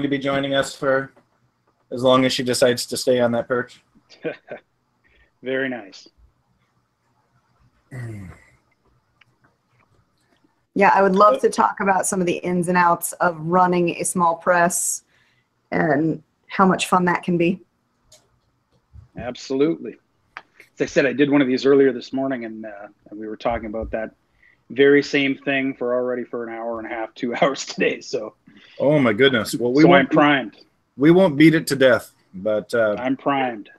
going to be joining us for as long as she decides to stay on that perch. Very nice. Yeah, I would love to talk about some of the ins and outs of running a small press and how much fun that can be. Absolutely. As I said, I did one of these earlier this morning, and we were talking about that very same thing for an hour and a half, 2 hours today. So, oh my goodness! Well, I'm primed. We won't beat it to death, but I'm primed.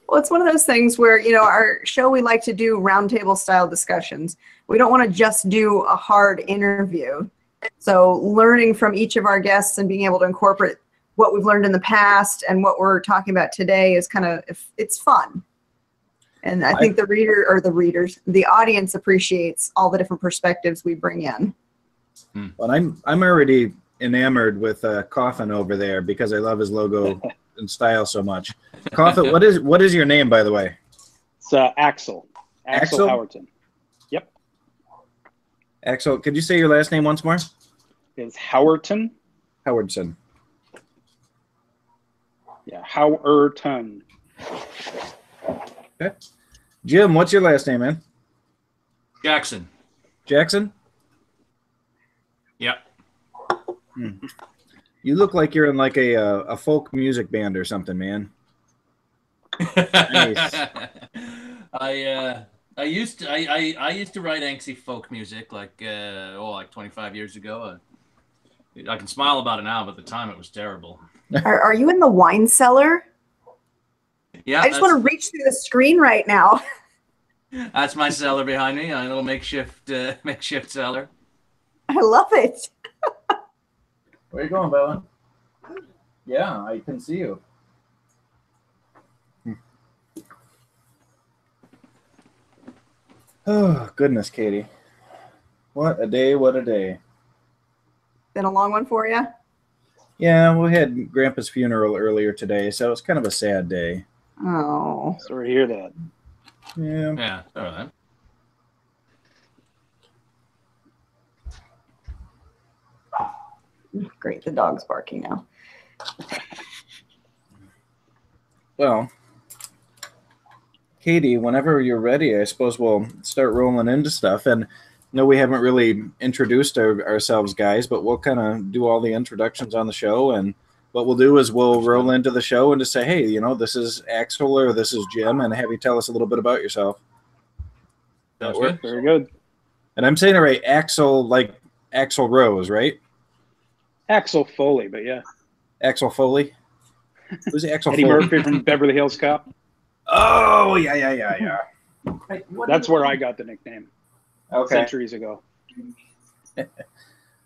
Well, it's one of those things where, our show, we like to do roundtable style discussions. We don't want to just do a hard interview. So learning from each of our guests and being able to incorporate what we've learned in the past and what we're talking about today is it's fun. And I think the audience appreciates all the different perspectives we bring in. Well, I'm already enamored with Coffin over there because I love his logo and style so much. Coffin, what is your name, by the way? It's Axel. Axel Howerton. Yep. Axel, could you say your last name once more? It's Howerton. Howardson. Yeah, Howerton. Okay. Jim, what's your last name, man? Jackson. Jackson? Yep. You look like you're in like a folk music band or something, man. Nice. I used to write angsty folk music like 25 years ago. I can smile about it now, but at the time it was terrible. Are you in the wine cellar? Yeah. I just want to reach through the screen right now. That's my cellar behind me. A little makeshift cellar. I love it. Where you going, Bella? Yeah, I can see you. Oh, goodness, Katie. What a day, what a day. Been a long one for you? Yeah, we had Grandpa's funeral earlier today, so it's kind of a sad day. Oh. Sorry to hear that. Yeah. Yeah, all right. Great, the dog's barking now. Well, Katie, whenever you're ready, I suppose we'll start rolling into stuff. And no, we haven't really introduced ourselves, guys, but we'll kind of do all the introductions on the show. And what we'll do is we'll roll into the show and just say, hey, this is Axel or this is Jim, and have you tell us a little bit about yourself. That works. Very good. And I'm saying it right, Axel, like Axl Rose, right? Axel Foley, but yeah. Axel Foley? Who's Axel Eddie Foley? Murphy from Beverly Hills Cop. Oh, yeah. That's where I got the nickname. Okay. Centuries ago.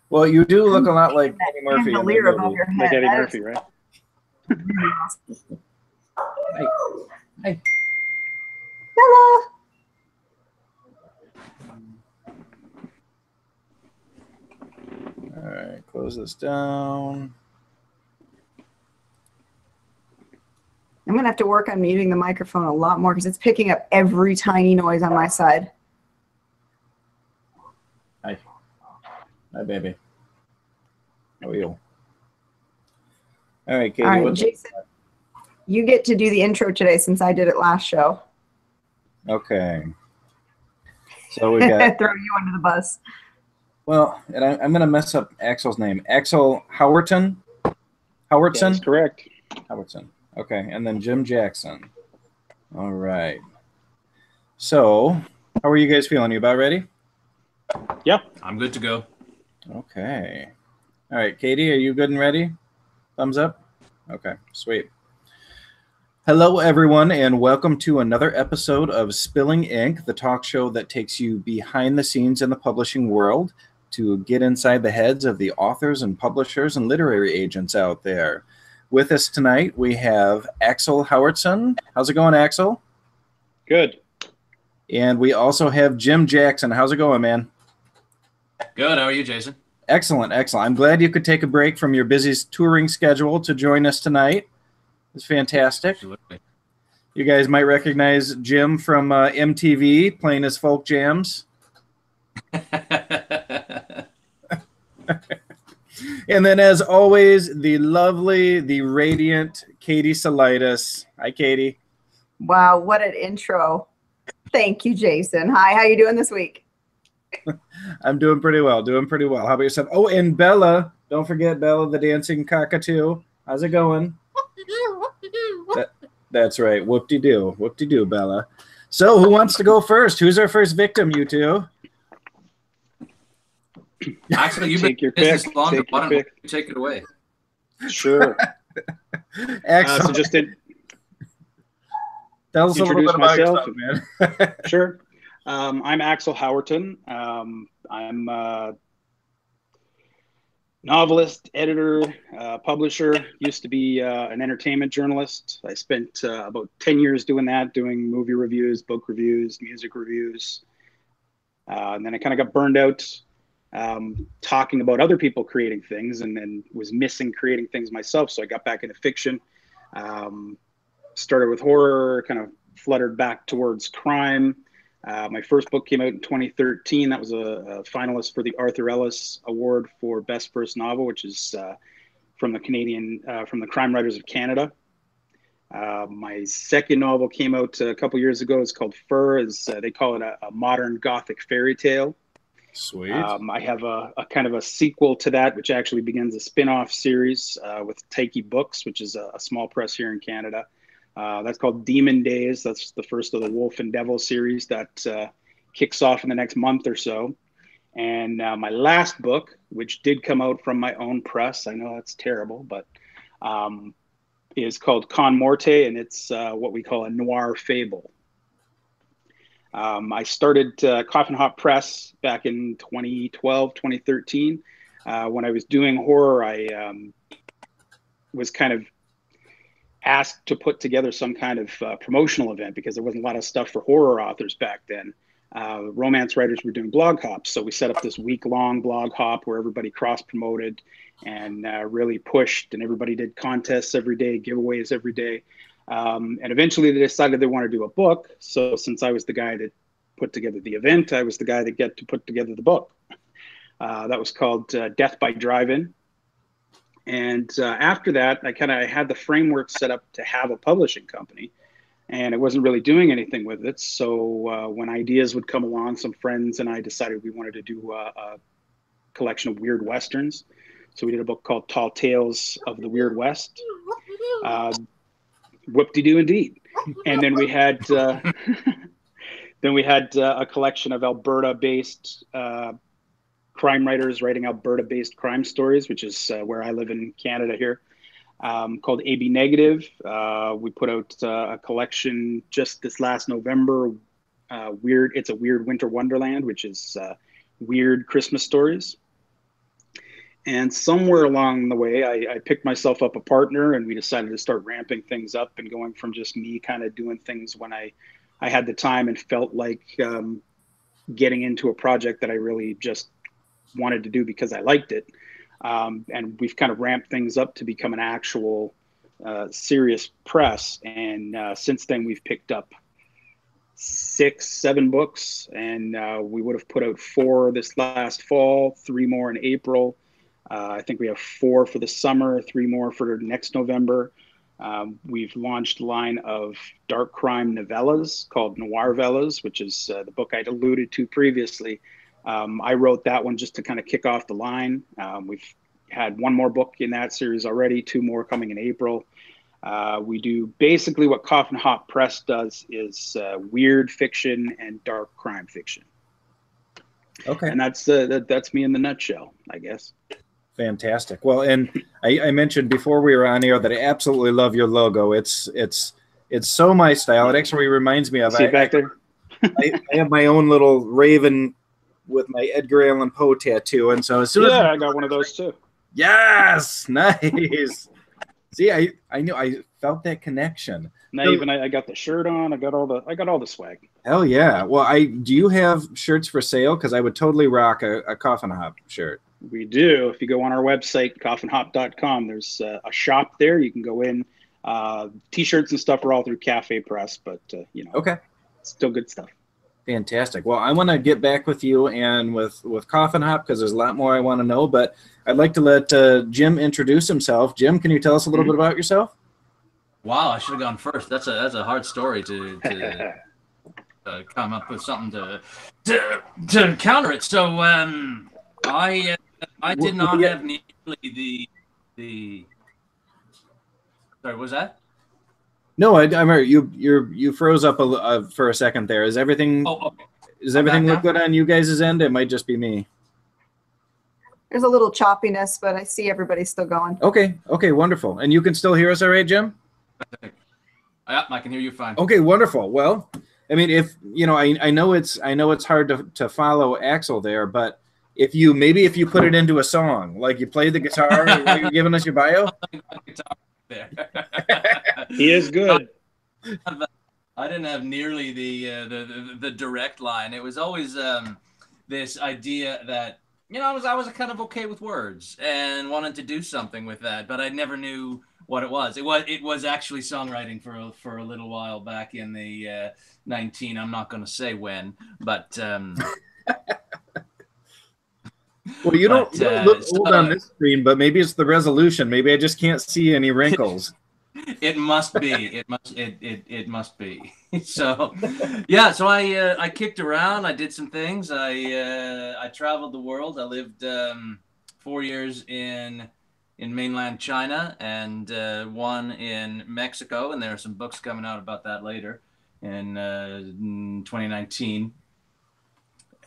Well, you do look a lot like Eddie Murphy. Chandelier above your head. Like Eddie Murphy, right? Hey. Hello. All right, close this down. I'm going to have to work on muting the microphone a lot more because it's picking up every tiny noise on my side. Hi, baby. How are you? All right, Katie. All right, Jason, you get to do the intro today since I did it last show. Okay. So we got... Throw you under the bus. Well, and I'm going to mess up Axel's name. Axel Howerton? Howerton? That's correct. Howerton. Okay, and then Jim Jackson. All right. So, how are you guys feeling? You about ready? Yeah. I'm good to go. Okay. All right, Katie, are you good and ready? Thumbs up? Okay, sweet. Hello, everyone, and welcome to another episode of Spilling Ink, the talk show that takes you behind the scenes in the publishing world to get inside the heads of the authors and publishers and literary agents out there. With us tonight, we have Axel Howerton. How's it going, Axel? Good. And we also have Jim Jackson. How's it going, man? Good. How are you, Jason? Excellent, excellent. I'm glad you could take a break from your busy touring schedule to join us tonight. It's fantastic. Absolutely. You guys might recognize Jim from MTV playing his folk jams. And then, as always, the lovely, the radiant Katie Salidas. Hi, Katie. Wow, what an intro. Thank you, Jason. Hi, how you doing this week? I'm doing pretty well. How about yourself? Oh, and Bella. Don't forget Bella, the dancing cockatoo. How's it going? That's right. Whoop-de-doo. Whoop-de-doo, Bella. So who wants to go first? Who's our first victim, you two? Actually, you've been Take your business pick. longer. Take your Why don't pick. you take it away? Sure. Excellent. So just to Tell us a little bit introduce about myself. yourself, man. Sure. I'm Axel Howerton. I'm a novelist, editor, publisher. Used to be an entertainment journalist. I spent about 10 years doing that, doing movie reviews, book reviews, music reviews. And then I kind of got burned out talking about other people creating things, and then was missing creating things myself. So I got back into fiction. Started with horror, kind of fluttered back towards crime. My first book came out in 2013. That was a finalist for the Arthur Ellis Award for Best First Novel, which is from the Crime Writers of Canada. My second novel came out a couple years ago. It's called Fur. They call it a modern Gothic fairy tale. Sweet. I have a kind of a sequel to that, which actually begins a spin-off series with Taiki Books, which is a small press here in Canada. That's called Demon Days. That's the first of the Wolf and Devil series that kicks off in the next month or so. And my last book, which did come out from my own press, I know that's terrible, but is called Con Morte, and it's what we call a noir fable. I started Coffin Hop Press back in 2012, 2013. When I was doing horror, I was kind of asked to put together some kind of promotional event because there wasn't a lot of stuff for horror authors back then. Romance writers were doing blog hops. So we set up this week-long blog hop where everybody cross-promoted and really pushed, and everybody did contests every day, giveaways every day. And eventually they decided they wanted to do a book. So since I was the guy that put together the event, I was the guy that get to put together the book. That was called Death by Drive-In. And after that, I had the framework set up to have a publishing company, and I wasn't really doing anything with it. So when ideas would come along, some friends and I decided we wanted to do a collection of weird Westerns. So we did a book called Tall Tales of the Weird West. Whoop-de-doo indeed. And then we had a collection of Alberta-based crime writers writing Alberta-based crime stories, which is where I live in Canada here, called AB Negative. We put out a collection just this last November, It's a Weird Winter Wonderland, which is weird Christmas stories. And somewhere along the way, I picked myself up a partner, and we decided to start ramping things up and going from just me kind of doing things when I had the time and felt like getting into a project that I really just wanted to do because I liked it. And we've kind of ramped things up to become an actual serious press. And since then, we've picked up 6-7 books, and we would have put out 4 this last fall, 3 more in April. I think we have 4 for the summer, 3 more for next November. We've launched a line of dark crime novellas called Noirvellas, which is the book I'd alluded to previously. I wrote that one just to kind of kick off the line. We've had 1 more book in that series already, 2 more coming in April. We do basically what Coffin Hop Press does is weird fiction and dark crime fiction. Okay. And that's me in the nutshell, I guess. Fantastic. Well, and I mentioned before we were on air that I absolutely love your logo. It's so my style. It actually reminds me of See it back there? I have my own little raven with my Edgar Allan Poe tattoo, and so as soon as I got one of those too. Yes, nice. See, I knew, I felt that connection. Now even I got the shirt on. I got all the swag. Hell yeah. Well, do you have shirts for sale? Because I would totally rock a Coffin Hop shirt. We do. If you go on our website, coffinhop.com, there's a shop there. You can go in. T-shirts and stuff are all through Cafe Press, but okay, still good stuff. Fantastic. Well, I want to get back with you and with Coffin Hop because there's a lot more I want to know, but I'd like to let Jim introduce himself. Jim, can you tell us a little bit about yourself? Wow, I should have gone first. That's a hard story to come up with something to counter it. So I did not have nearly the sorry, what was that? No, I remember you froze up for a second there. Is everything okay. Does everything look good on you guys' end? It might just be me. There's a little choppiness, but I see everybody's still going. Okay, wonderful. And you can still hear us all right, Jim? I can hear you fine. Okay, wonderful. Well, I mean, if I know it's hard to follow Axel there, but if you put it into a song, like you play the guitar, are you giving us your bio? He is good. I didn't have nearly the direct line. It was always this idea that I was kind of okay with words and wanted to do something with that, but I never knew what it was. It was actually songwriting for a little while back in the 19. I'm not going to say when, but. Well, you don't look old on this screen, but maybe it's the resolution. Maybe I just can't see any wrinkles. It must be. It must be. So, yeah. So I kicked around. I did some things. I traveled the world. I lived 4 years in mainland China and 1 in Mexico. And there are some books coming out about that later in 2019.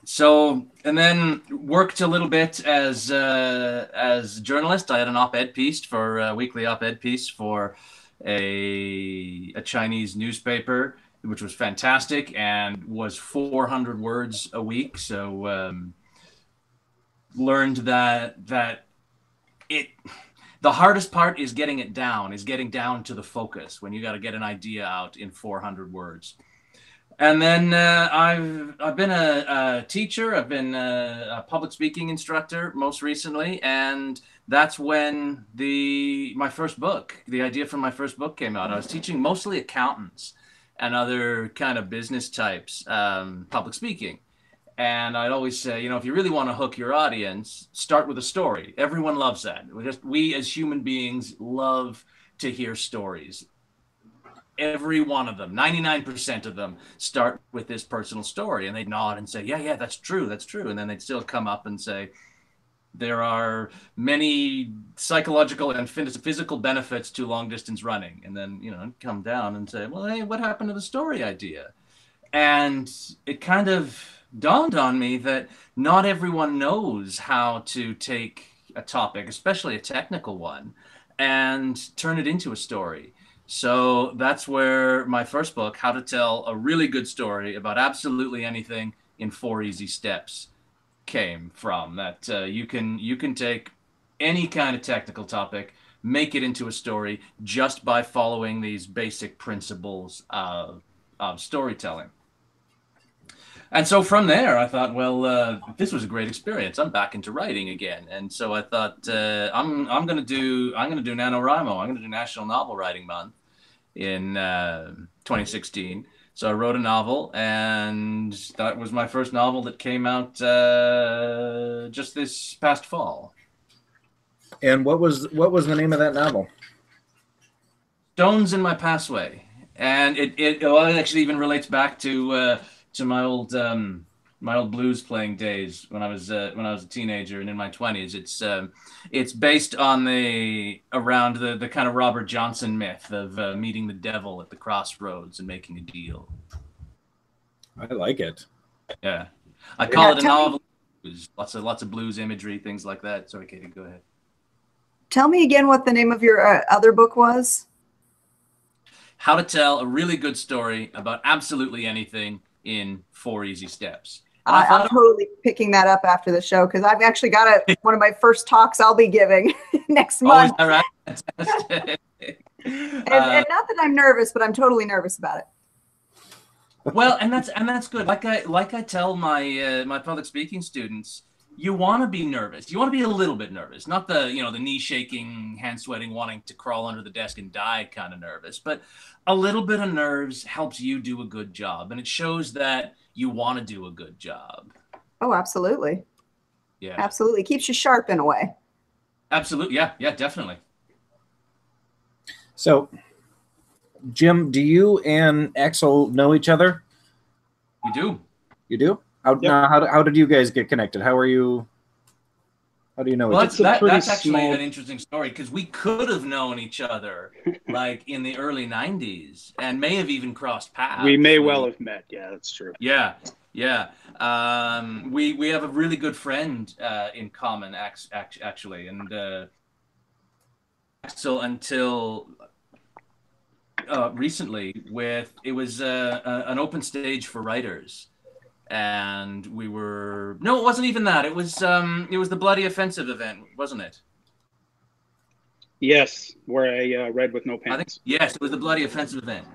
So, and then worked a little bit as a journalist. I had an op-ed piece for a weekly op-ed piece for a Chinese newspaper, which was fantastic and was 400 words a week. So learned that the hardest part is getting down to the focus when you got to get an idea out in 400 words. And then I've been a teacher. I've been a public speaking instructor most recently, and that's when my first book, the idea for my first book came out. I was teaching mostly accountants and other kind of business types, public speaking. And I'd always say, if you really want to hook your audience, start with a story. Everyone loves that. We as human beings love to hear stories. Every one of them, 99% of them, start with this personal story, and they'd nod and say, yeah, that's true. And then they'd still come up and say, there are many psychological and physical benefits to long distance running. And then, come down and say, well, hey, what happened to the story idea? And it kind of dawned on me that not everyone knows how to take a topic, especially a technical one, and turn it into a story. So that's where my first book, How to Tell a Really Good Story About Absolutely Anything in 4 Easy Steps, came from. That you can take any kind of technical topic, make it into a story just by following these basic principles of storytelling. And so from there, I thought, well, this was a great experience. I'm back into writing again, and so I thought I'm going to do NaNoWriMo. I'm going to do National Novel Writing Month in 2016. So I wrote a novel, and that was my first novel that came out just this past fall. And what was the name of that novel? Stones in My Pathway, and it actually even relates back to my old blues playing days when I was a teenager and in my 20s. It's based on around the kind of Robert Johnson myth of meeting the devil at the crossroads and making a deal. I like it. Yeah, I call it a novel. Lots of blues imagery, things like that. Sorry, Katie, go ahead. Tell me again what the name of your other book was. How to Tell a Really Good Story About Absolutely Anything in 4 Easy Steps. I'm totally picking that up after the show because I've actually got one of my first talks I'll be giving next month. Oh, is that right? Fantastic. And not that I'm nervous, but I'm totally nervous about it. Well, and that's good. Like I tell my public speaking students, you want to be nervous. You want to be a little bit nervous, not the knee shaking, hand sweating, wanting to crawl under the desk and die kind of nervous, but a little bit of nerves helps you do a good job, and it shows that you want to do a good job. Oh, absolutely. Yeah, Absolutely. Keeps you sharp in a way. absolutely. Yeah, yeah, definitely. So, Jim, do you and Axel know each other? We do. You do? How, Yep. now, how did you guys get connected? How do you know Well, each other? pretty that's actually small- an interesting story because we could have known each other like in the early 90s and may have even crossed paths. We may well have met. Yeah, that's true. Yeah, yeah. We have a really good friend in common, actually, and Axel until recently it was an open stage for writers, and we were no, it wasn't even that. It was the Bloody Offensive event, wasn't it? Yes, where I read with no I think pants. yes, it was the Bloody Offensive event.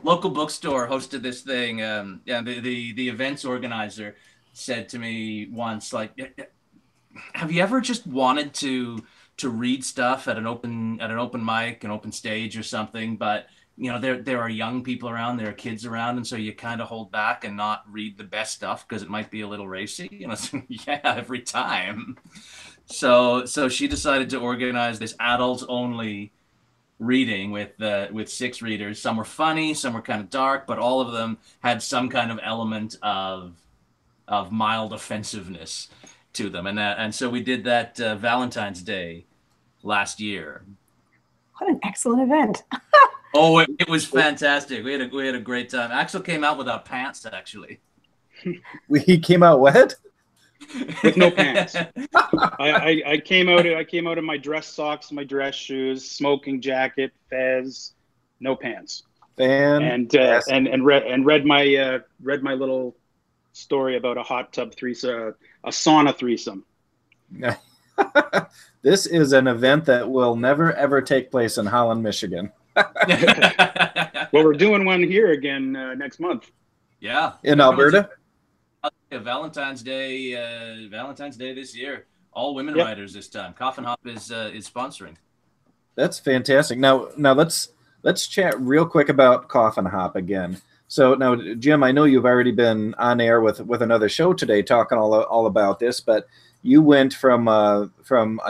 Local bookstore hosted this thing. Yeah, the events organizer said to me once, like, "Have you ever just wanted to read stuff at an open mic, an open stage or something, but you know there are young people around, there are kids around, and so you kind of hold back and not read the best stuff because it might be a little racy." You know, yeah, every time. So she decided to organize this adults only reading with 6 readers. Some were funny, some were kind of dark, but all of them had some kind of element of mild offensiveness to them. And so we did that Valentine's Day last year. What an excellent event. Oh, it was fantastic. We had a great time. Axel came out without pants, actually. He came out what? With no pants. I came out in my dress socks, my dress shoes, smoking jacket, fez, no pants, and read my little story about a hot tub threesome, a sauna threesome. This is an event that will never ever take place in Holland, Michigan. Well, we're doing one here again next month. Yeah, In Alberta. Valentine's Day this year. All women Yep. writers this time. Coffin Hop is sponsoring. That's fantastic. Now let's chat real quick about Coffin Hop again. So now, Jim, I know you've already been on air with another show today talking all about this, but you went from a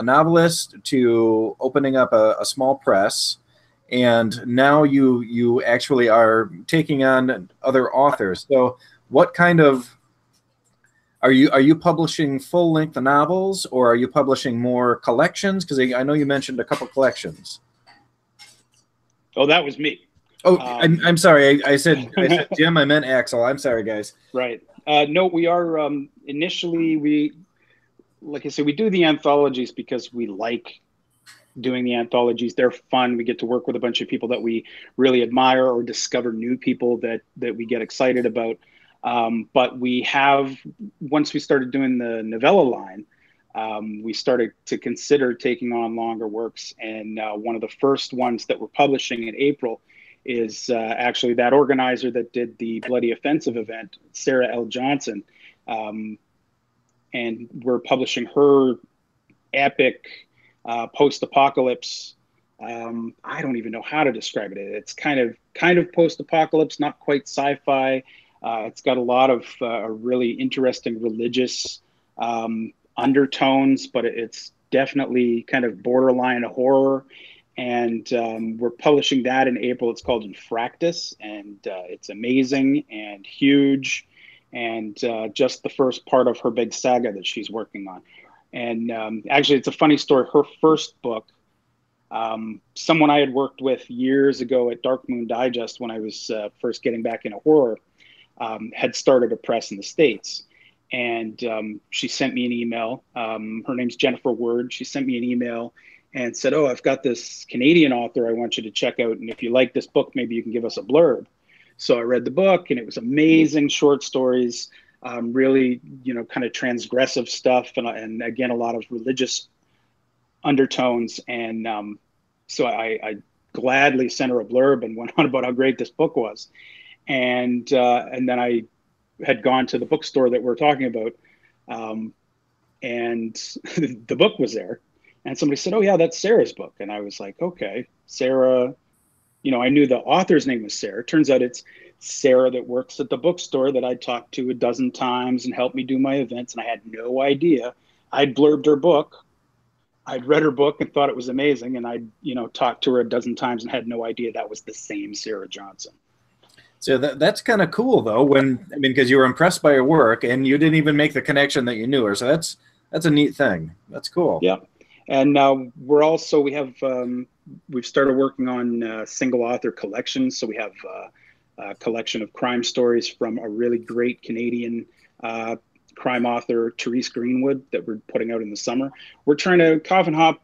novelist to opening up a small press, and now you actually are taking on other authors. So what kind of are you publishing full-length novels, or are you publishing more collections? Because I know you mentioned a couple collections. Oh, that was me. Oh, I'm sorry. I said Jim. I meant Axel. I'm sorry, guys. Right. No, we are initially like I said, we do the anthologies because we like doing the anthologies. They're fun. We get to work with a bunch of people that we really admire, or discover new people that we get excited about. But we have, once we started doing the novella line, we started to consider taking on longer works. And one of the first ones that we're publishing in April is actually that organizer that did the Bloody Offensive event, Sarah L. Johnson. And we're publishing her epic post-apocalypse. I don't even know how to describe it. It's kind of post-apocalypse, not quite sci-fi. It's got a lot of really interesting religious undertones, but it's definitely kind of borderline horror. And we're publishing that in April. It's called Infractus, and it's amazing and huge, and just the first part of her big saga that she's working on. And actually, it's a funny story. Her first book, someone I had worked with years ago at Dark Moon Digest when I was first getting back into horror, had started a press in the States. And she sent me an email. Her name's Jennifer Word. She sent me an email and said, "Oh, I've got this Canadian author I want you to check out. And if you like this book, maybe you can give us a blurb." So I read the book, and it was amazing short stories, really, kind of transgressive stuff. And again, a lot of religious undertones. And so I gladly sent her a blurb and went on about how great this book was. And then I had gone to the bookstore that we're talking about, and the book was there. And somebody said, "Oh, yeah, that's Sarah's book." And I was like, "Okay, Sarah." I knew the author's name was Sarah. Turns out it's Sarah that works at the bookstore that I talked to a dozen times and helped me do my events, and I had no idea. I'd blurbed her book. I'd read her book and thought it was amazing, and I'd talked to her a dozen times and had no idea that was the same Sarah Johnson. So that's kind of cool, though. Because you were impressed by her work and you didn't even make the connection that you knew her. So that's a neat thing. That's cool. Yeah, and we've started working on single author collections. So we have a collection of crime stories from a really great Canadian crime author, Therese Greenwood, that we're putting out in the summer. We're trying to Coffin Hop,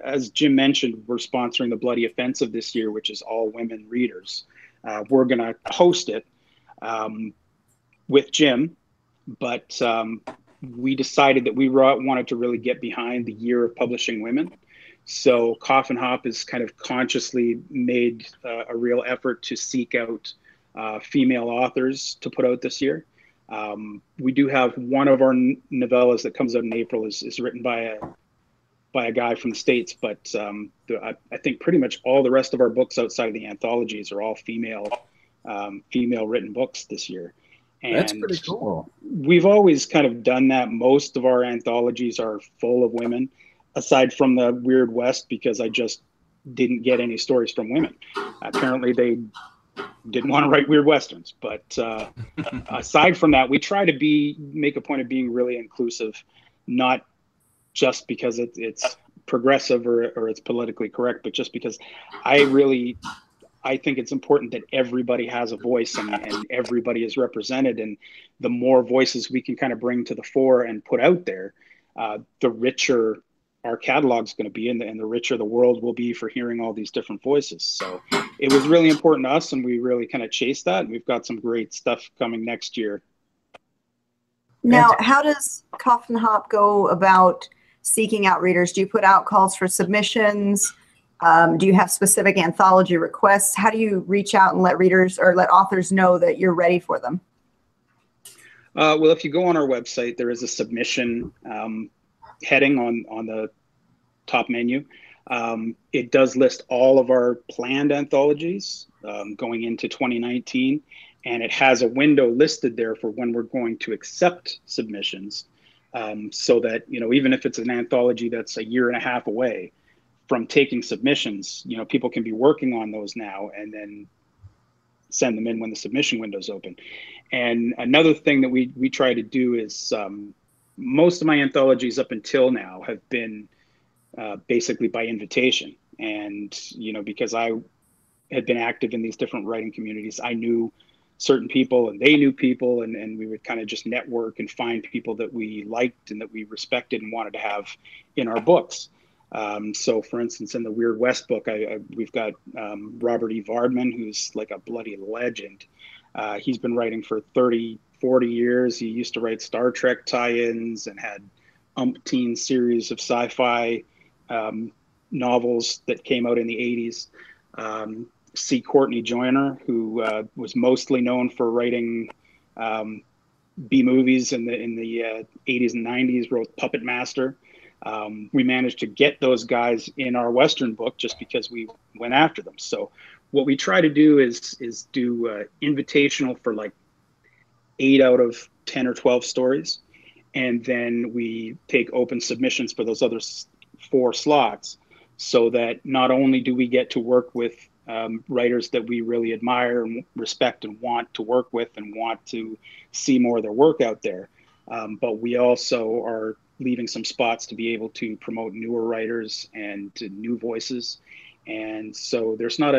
as Jim mentioned, we're sponsoring the Bloody Offensive this year, which is all women readers. We're going to host it with Jim, but we decided that we wanted to really get behind the Year of Publishing Women. So Coffin Hop has kind of consciously made a real effort to seek out female authors to put out this year. We do have one of our novellas that comes out in April is written by a guy from the States, but I think pretty much all the rest of our books outside of the anthologies are all female written books this year. And that's pretty cool. We've always kind of done that. Most of our anthologies are full of women, aside from the Weird West, because I just didn't get any stories from women. Apparently they didn't want to write weird Westerns. But aside from that, we try to make a point of being really inclusive, not just because it's progressive or it's politically correct, but just because I think it's important that everybody has a voice and everybody is represented. And the more voices we can kind of bring to the fore and put out there, the richer our catalog's going to be, and the richer the world will be for hearing all these different voices. So it was really important to us, and we really kind of chased that. And we've got some great stuff coming next year. Now, how does Coffin Hop go about seeking out readers? Do you put out calls for submissions? Do you have specific anthology requests? How do you reach out and let readers or let authors know that you're ready for them? Well, if you go on our website, there is a submission heading on the top menu. It does list all of our planned anthologies going into 2019, and it has a window listed there for when we're going to accept submissions, so that even if it's an anthology that's a year and a half away from taking submissions, people can be working on those now and then send them in when the submission window's open. And another thing that we try to do is most of my anthologies up until now have been basically by invitation. And, because I had been active in these different writing communities, I knew certain people and they knew people, and we would kind of just network and find people that we liked and that we respected and wanted to have in our books. So for instance, in the Weird West book, we've got Robert E. Vardman, who's like a bloody legend. He's been writing for 30, 40 years. He used to write Star Trek tie-ins and had umpteen series of sci-fi novels that came out in the 80s. C. Courtney Joyner, who was mostly known for writing B movies in the 80s and 90s, wrote Puppet Master. We managed to get those guys in our Western book just because we went after them. So what we try to do is do invitational for like 8 out of 10 or 12 stories. And then we take open submissions for those other 4 slots, so that not only do we get to work with writers that we really admire and respect and want to work with and want to see more of their work out there, but we also are leaving some spots to be able to promote newer writers and to new voices. And so there's not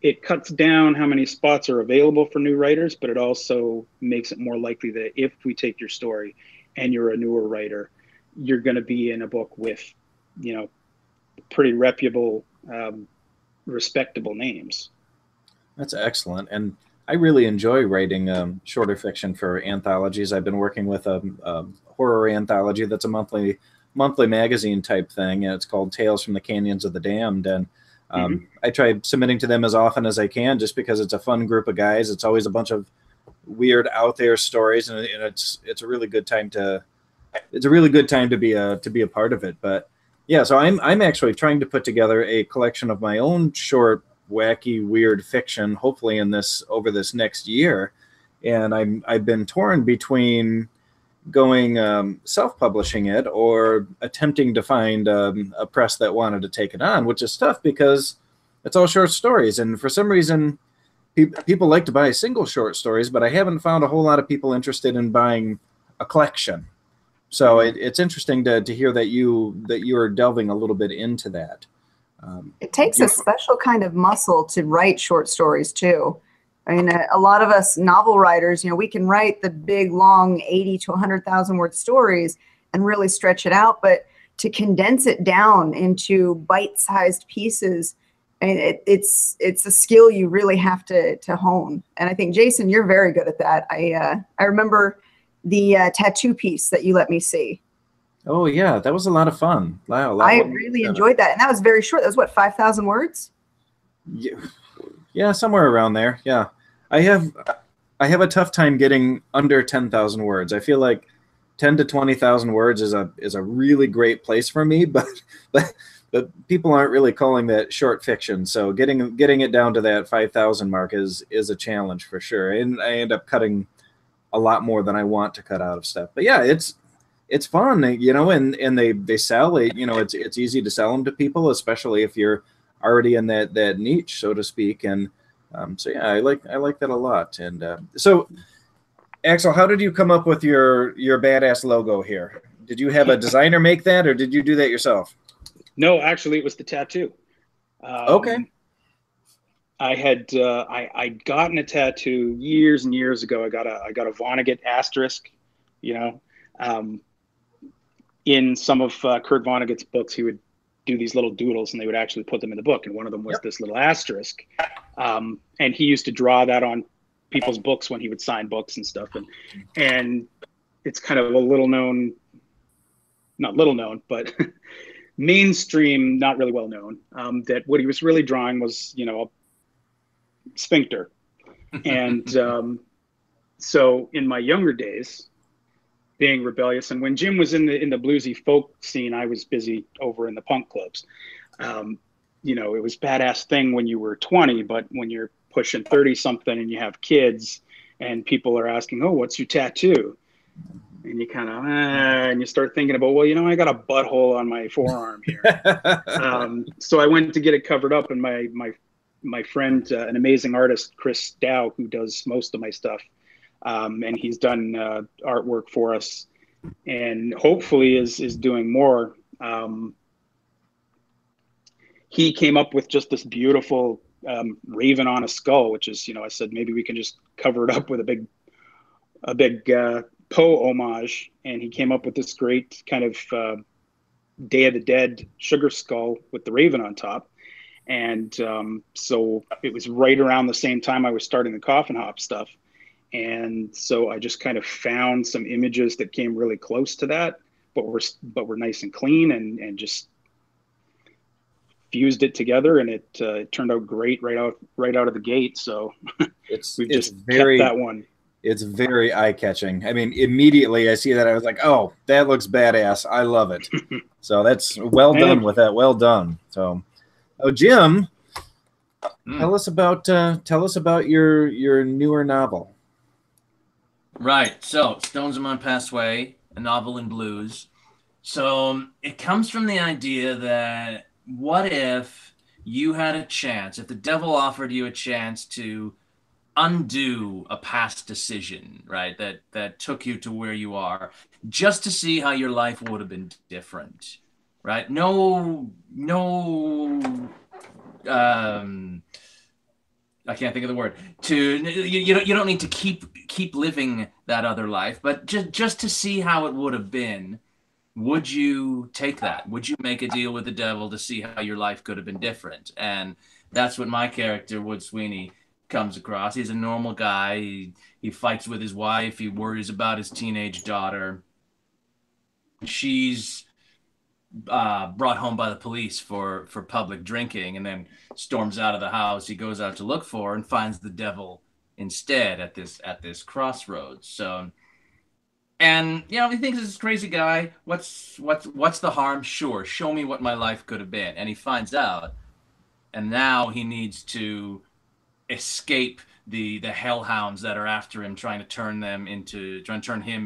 it cuts down how many spots are available for new writers, but it also makes it more likely that if we take your story and you're a newer writer, you're going to be in a book with, pretty reputable, respectable names. That's excellent. And I really enjoy writing shorter fiction for anthologies. I've been working with a horror anthology that's a monthly magazine type thing, and it's called Tales from the Canyons of the Damned. And I try submitting to them as often as I can, just because it's a fun group of guys. It's always a bunch of weird out there stories, and it's a really good time to be a part of it. But yeah, so I'm actually trying to put together a collection of my own short wacky, weird fiction, hopefully over this next year. And I've been torn between going self-publishing it or attempting to find a press that wanted to take it on, which is tough because it's all short stories. And for some reason, people like to buy single short stories, but I haven't found a whole lot of people interested in buying a collection. So it's interesting to hear that you are delving a little bit into that. It takes a special kind of muscle to write short stories too. I mean, a lot of us novel writers, you know, we can write the big, long 80 to 100,000 word stories and really stretch it out. But to condense it down into bite-sized pieces, and it's a skill you really have to hone. And I think, Jason, you're very good at that. I remember the tattoo piece that you let me see. Oh, yeah, that was a lot of fun. Wow, I really enjoyed that. And that was very short. That was, what, 5,000 words? Yeah, somewhere around there. Yeah. I have a tough time getting under 10,000 words. I feel like 10 to 20,000 words is a really great place for me, but people aren't really calling that short fiction. So getting it down to that 5,000 mark is a challenge for sure. And I end up cutting a lot more than I want to cut out of stuff. But yeah, it's fun, you know, and they sell it, you know, it's easy to sell them to people, especially if you're already in that niche, so to speak. And so yeah, I like that a lot. And so Axel, how did you come up with your badass logo here? Did you have a designer make that, or did you do that yourself? No, actually, it was the tattoo. Okay. I had I'd gotten a tattoo years and years ago. I got a Vonnegut asterisk, you know. In some of Kurt Vonnegut's books, he would do these little doodles, and they would actually put them in the book. And one of them was this little asterisk. And he used to draw that on people's books when he would sign books and stuff. And it's kind of a little known, not little known, but mainstream, not really well known, that what he was really drawing was, you know, a sphincter. And so in my younger days, being rebellious, and when Jim was in the bluesy folk scene, I was busy over in the punk clubs. You know, it was badass thing when you were 20, but when you're pushing 30 something and you have kids and people are asking, oh, what's your tattoo? And you kind of, and you start thinking about, well, you know, I got a butthole on my forearm here. So I went to get it covered up, and my friend, an amazing artist, Chris Dow, who does most of my stuff, and he's done artwork for us, and hopefully is doing more. He came up with just this beautiful raven on a skull, which is, you know, I said maybe we can just cover it up with a big Poe homage, and he came up with this great kind of Day of the Dead sugar skull with the raven on top. And so it was right around the same time I was starting the Coffin Hop stuff. And so I just kind of found some images that came really close to that, but were nice and clean, and just fused it together, and it turned out great right out of the gate. So we just kept that one. It's very eye-catching. I mean, immediately I see that, I was like, oh, that looks badass. I love it. So that's well done with that. Well done. So, oh, Jim, tell us about your newer novel. Right. So, Stones of Mount Passway, a novel in blues. So it comes from the idea that what if you had a chance, if the devil offered you a chance to undo a past decision, right, that took you to where you are, just to see how your life would have been different, right? No, I can't think of the word. You don't need to keep living that other life, but just to see how it would have been. Would you take that? Would you make a deal with the devil to see how your life could have been different? And that's what my character, Wood Sweeney, comes across. He's a normal guy. He fights with his wife. He worries about his teenage daughter. She's brought home by the police for public drinking, and then storms out of the house. He goes out to look for her and finds the devil instead at this crossroads. So, and you know, he thinks this crazy guy. What's the harm? Sure, show me what my life could have been. And he finds out, and now he needs to escape the hellhounds that are after him, trying to turn him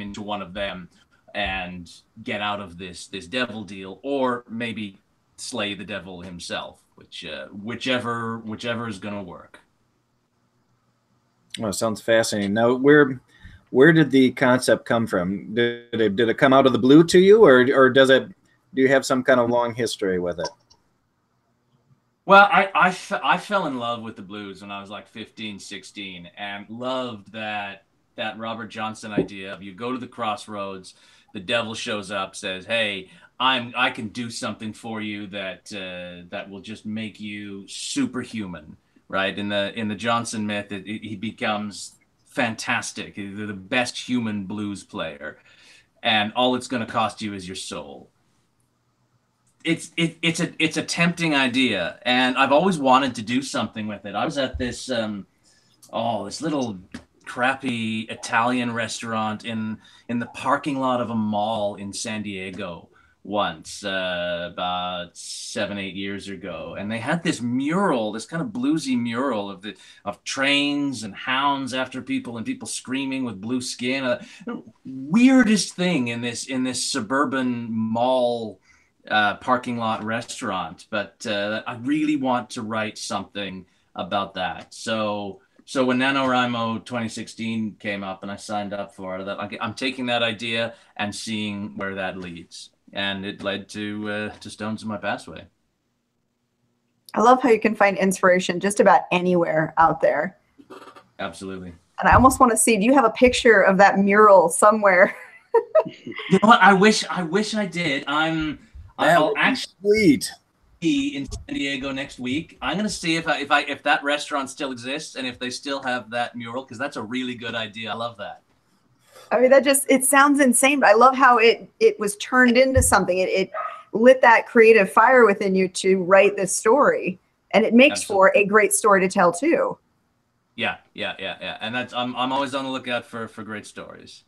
into one of them, and get out of this devil deal, or maybe slay the devil himself, whichever is going to work. Oh, sounds fascinating. Now, where did the concept come from? Did it come out of the blue to you, or do you have some kind of long history with it? Well, I fell in love with the blues when I was like 15, 16, and loved that Robert Johnson idea of, you go to the crossroads, the devil shows up, says, "Hey, I can do something for you that will just make you superhuman." Right? In the Johnson myth, he becomes fantastic, the best human blues player, and all it's going to cost you is your soul. It's a tempting idea, and I've always wanted to do something with it. I was at this this little crappy Italian restaurant in the parking lot of a mall in San Diego once, about 7-8 years ago, and they had this mural, this kind of bluesy mural of trains and hounds after people, and people screaming with blue skin. Weirdest thing in this suburban mall parking lot restaurant, but I really want to write something about that. So when NaNoWriMo 2016 came up and I signed up for it, I'm taking that idea and seeing where that leads. And it led to Stones in My Pathway. I love how you can find inspiration just about anywhere out there. Absolutely. And I almost want to see, do you have a picture of that mural somewhere? You know what? I wish I did. I'll actually be in San Diego next week. I'm going to see if that restaurant still exists and if they still have that mural, because that's a really good idea. I love that. I mean, it sounds insane, but I love how it was turned into something. It lit that creative fire within you to write this story, and it makes for a great story to tell too. Yeah. And that's I'm always on the lookout for great stories.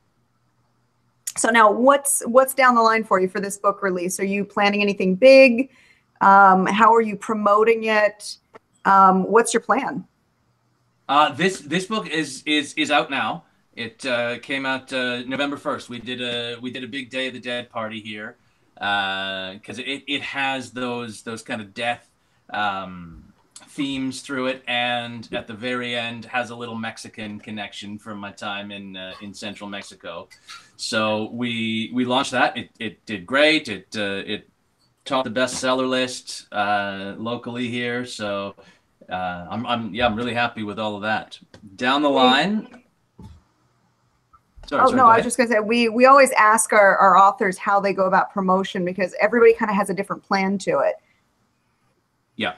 So now what's down the line for you for this book release? Are you planning anything big? How are you promoting it? What's your plan? This book is out now. It came out November 1st. We did a big Day of the Dead party here, because it has those kind of death themes through it, and at the very end has a little Mexican connection from my time in central Mexico. So we launched that. It did great. It topped the bestseller list locally here. So I'm really happy with all of that. Down the line. Sorry, I was just going to say, we always ask our authors how they go about promotion, because everybody kind of has a different plan to it. Yeah.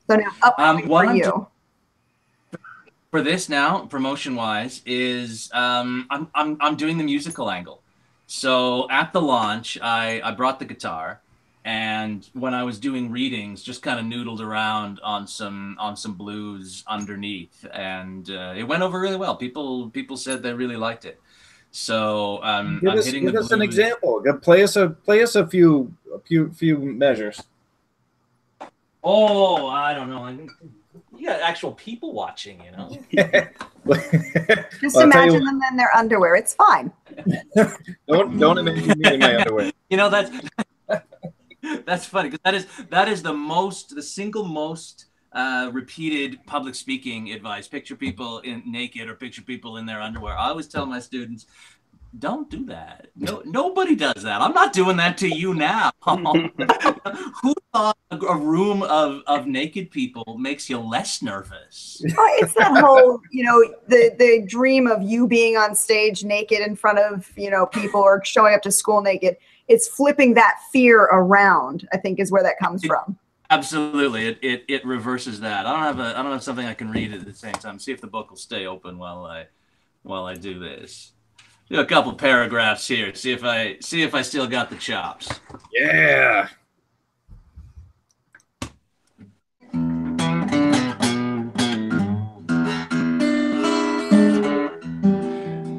So now, upcoming for you. For this now, promotion-wise, is I'm doing the musical angle. So at the launch, I brought the guitar, and when I was doing readings, just kind of noodled around on some blues underneath, and it went over really well. People said they really liked it. So give us an example. Play us a few measures. Oh, I don't know. You got actual people watching, you know. Just imagine them in their underwear. It's fine. Don't imagine me in my underwear. You know, that's funny, because that is the single most repeated public speaking advice. Picture people naked or picture people in their underwear. I always tell my students, don't do that. No, nobody does that. I'm not doing that to you now. Who thought a room of naked people makes you less nervous? It's that whole, the dream of you being on stage naked in front of, people, or showing up to school naked. It's flipping that fear around, I think, is where that comes from. Absolutely. It reverses that. I don't have something I can read at the same time. See if the book will stay open while I do this. Do a couple paragraphs here. See if I still got the chops. Yeah.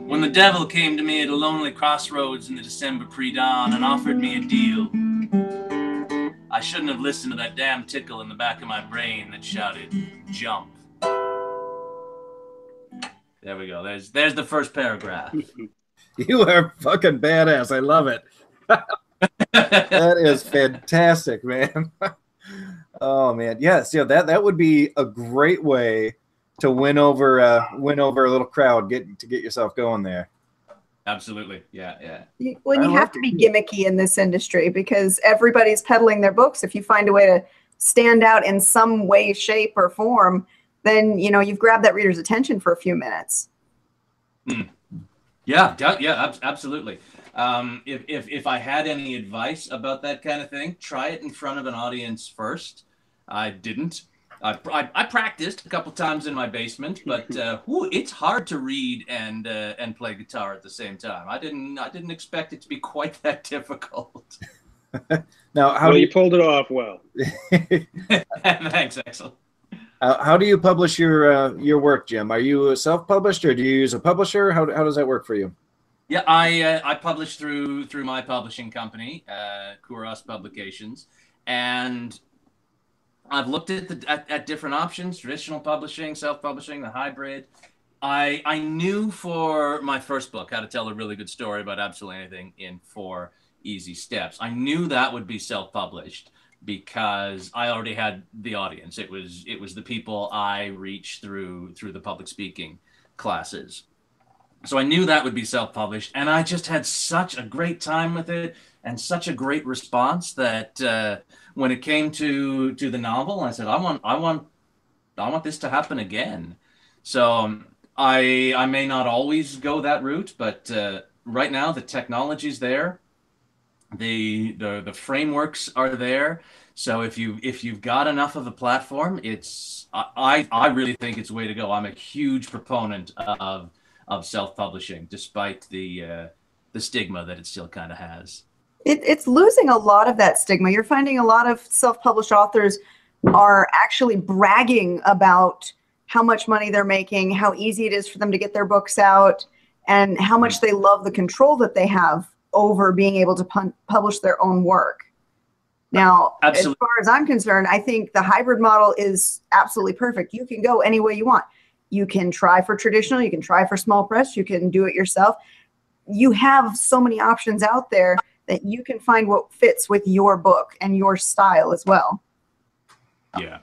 When the devil came to me at a lonely crossroads in the December pre-dawn and offered me a deal, I shouldn't have listened to that damn tickle in the back of my brain that shouted, jump. There we go. There's the first paragraph. You are fucking badass. I love it. That is fantastic, man. Oh man, yes, yeah. That would be a great way to win over a little crowd. Get yourself going there. Absolutely, yeah. Well, you have to be gimmicky in this industry because everybody's peddling their books. If you find a way to stand out in some way, shape, or form, then you've grabbed that reader's attention for a few minutes. Yeah, absolutely. If I had any advice about that kind of thing, try it in front of an audience first. I didn't. I practiced a couple times in my basement, but it's hard to read and play guitar at the same time. I didn't expect it to be quite that difficult. Now, you pulled it off well. Thanks, Axel. How do you publish your work, Jim? Are you self-published or do you use a publisher? How does that work for you? Yeah, I publish through my publishing company, Kouros Publications, and I've looked at different options: traditional publishing, self-publishing, the hybrid. I knew for my first book, How to Tell a Really Good Story About Absolutely Anything in 4 Easy Steps, I knew that would be self-published because I already had the audience. It was the people I reached through the public speaking classes. So I knew that would be self-published, and I just had such a great time with it and such a great response that when it came to the novel, I said, I want this to happen again. So I may not always go that route, but right now the technology's there, the frameworks are there. So if you've got enough of a platform, I really think it's the way to go. I'm a huge proponent of self-publishing, despite the stigma that it still kind of has. It's losing a lot of that stigma. You're finding a lot of self-published authors are actually bragging about how much money they're making, how easy it is for them to get their books out, and how much they love the control that they have over being able to publish their own work. Now, Absolutely. As far as I'm concerned, I think the hybrid model is absolutely perfect. You can go any way you want. You can try for traditional, you can try for small press, you can do it yourself. You have so many options out there that you can find what fits with your book and your style as well. Yeah,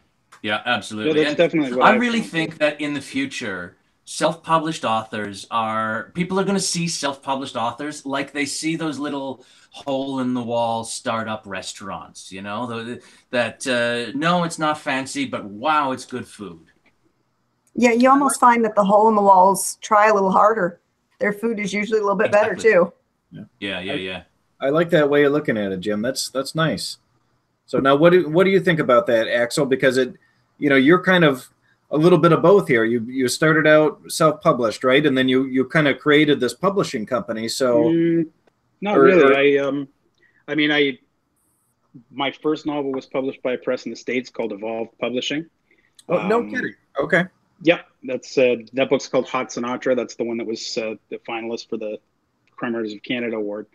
absolutely. Yeah, that's definitely what I really think that in the future, self-published authors people are going to see self-published authors like they see those little hole-in-the-wall startup restaurants, no, it's not fancy, but wow, it's good food. Yeah, you almost find that the hole-in-the-walls try a little harder. Their food is usually a little bit better too. Yeah. I like that way of looking at it, Jim. That's nice. So now, what do you think about that, Axel? Because you're kind of a little bit of both here. You started out self-published, right? And then you kind of created this publishing company. So not really. My first novel was published by a press in the States called Evolve Publishing. Oh, no kidding. Okay. Yep, that's that book's called Hot Sinatra. That's the one that was the finalist for the Crime Writers of Canada Award.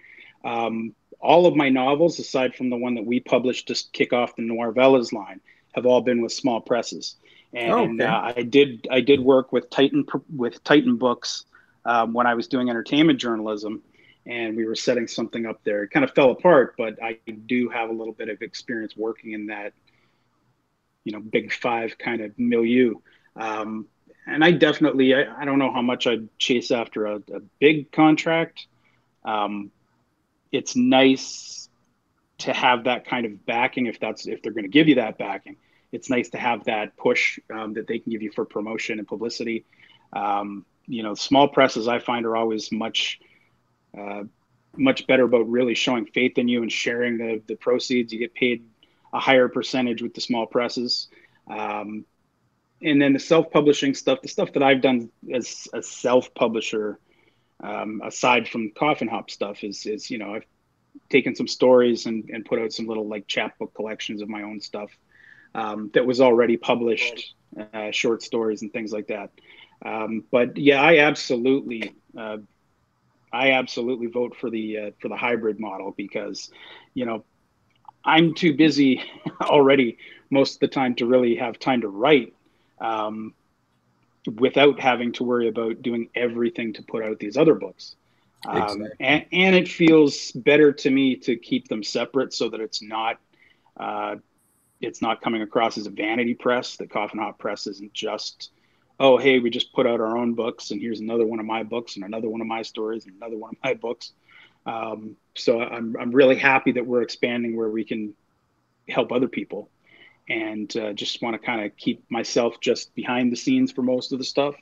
All of my novels, aside from the one that we published to kick off the Noirvelas line, have all been with small presses. And I did work with Titan Books when I was doing entertainment journalism, and we were setting something up there. It kind of fell apart, but I do have a little bit of experience working in that, Big Five kind of milieu. And I definitely, I don't know how much I'd chase after a big contract. It's nice to have that kind of backing if they're going to give you that backing. It's nice to have that push that they can give you for promotion and publicity. Small presses I find are always much better about really showing faith in you and sharing the proceeds. You get paid a higher percentage with the small presses. And then the self-publishing stuff, the stuff that I've done as a self-publisher, aside from Coffin Hop stuff, is I've taken some stories and put out some little like chapbook collections of my own stuff that was already published, short stories and things like that. But yeah, I absolutely vote for the hybrid model because, I'm too busy already most of the time to really have time to write, without having to worry about doing everything to put out these other books. Exactly. And it feels better to me to keep them separate so that it's not coming across as a vanity press. The Coffin Hop Press isn't just, oh, hey, we just put out our own books and here's another one of my books and another one of my stories and another one of my books. So I'm really happy that we're expanding where we can help other people, and just want to kind of keep myself just behind the scenes for most of the stuff,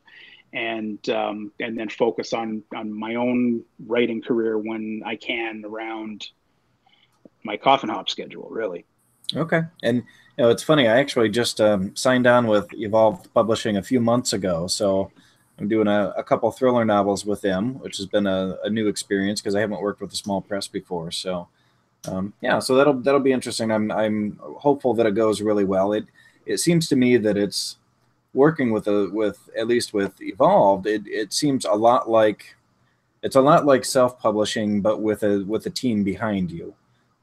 and then focus on my own writing career when I can around my Coffin Hop schedule, really. Okay. And it's funny, I actually just signed on with Evolved Publishing a few months ago. So I'm doing a couple thriller novels with them, which has been a new experience because I haven't worked with a small press before. So yeah, so that'll be interesting. I'm hopeful that it goes really well. It seems to me that it's working with at least with Evolved. It seems a lot like self-publishing, but with a team behind you.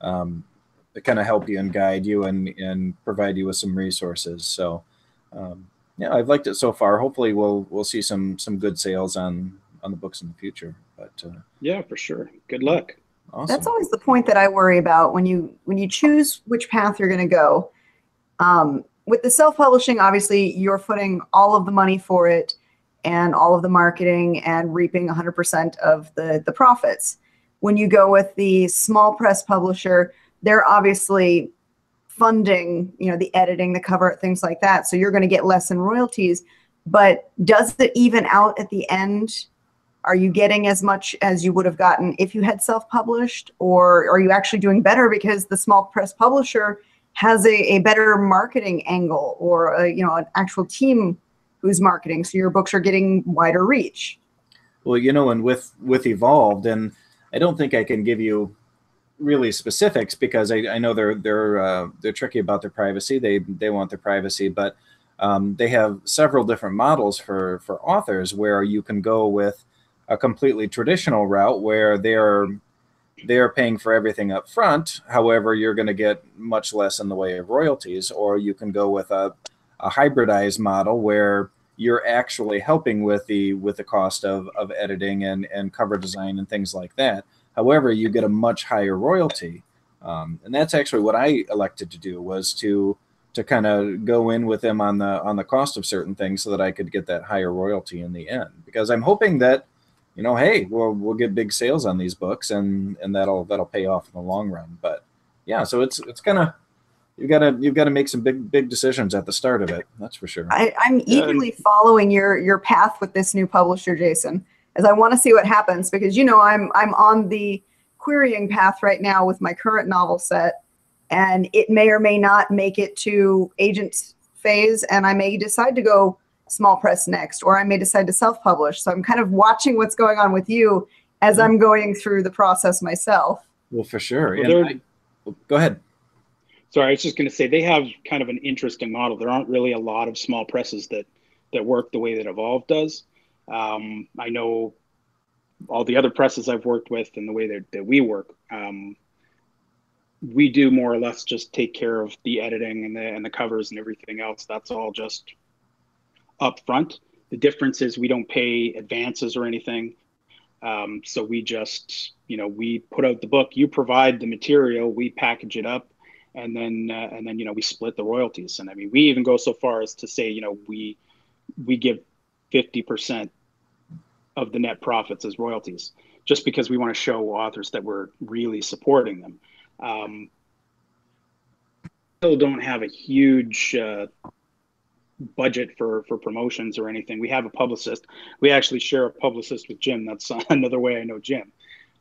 To kind of help you and guide you and provide you with some resources. So yeah, I've liked it so far. Hopefully we'll see some good sales on the books in the future. But yeah, for sure. Good luck. Awesome. That's always the point that I worry about when you choose which path you're going to go. With the self-publishing, obviously you're footing all of the money for it and all of the marketing and reaping 100% of the profits. When you go with the small press publisher, they're obviously funding, the editing, the cover art, things like that. So you're going to get less in royalties, but does it even out at the end? Are you getting as much as you would have gotten if you had self-published, or are you actually doing better because the small press publisher has a better marketing angle, or an actual team who's marketing, so your books are getting wider reach? Well, and with Evolved, and I don't think I can give you really specifics because I know they're tricky about their privacy. They want their privacy, but they have several different models for authors where you can go with a completely traditional route where they're paying for everything up front. However, you're going to get much less in the way of royalties, or you can go with a hybridized model where you're actually helping with the cost of editing and cover design and things like that. However, you get a much higher royalty, and that's actually what I elected to do, was to kind of go in with them on the cost of certain things so that I could get that higher royalty in the end. Because I'm hoping that, hey, we'll get big sales on these books, and that'll pay off in the long run. But yeah, so it's kind of, you've got to make some big decisions at the start of it. That's for sure. I'm eagerly following your path with this new publisher, Jason, as I want to see what happens, because I'm on the querying path right now with my current novel set, and it may or may not make it to agent phase, and I may decide to go small press next, or I may decide to self-publish. So I'm kind of watching what's going on with you as I'm going through the process myself. Well, for sure. Well, go ahead. Sorry, I was just going to say they have kind of an interesting model. There aren't really a lot of small presses that work the way that Evolve does. I know all the other presses I've worked with and the way that we work, we do more or less just take care of the editing and the covers and everything else. That's all just up front. The difference is we don't pay advances or anything. So we just, we put out the book, you provide the material, we package it up, and then we split the royalties. And I mean, we even go so far as to say, we give 50% of the net profits as royalties, just because we want to show authors that we're really supporting them. Still don't have a huge budget for promotions or anything. We have a publicist. We actually share a publicist with Jim. That's another way I know Jim.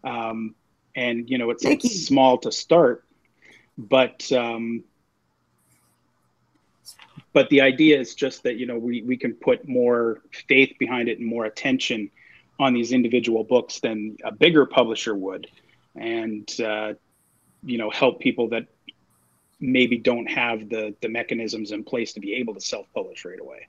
And it's small to start, but the idea is just that, we can put more faith behind it and more attention on these individual books than a bigger publisher would, and help people that maybe don't have the mechanisms in place to be able to self-publish right away.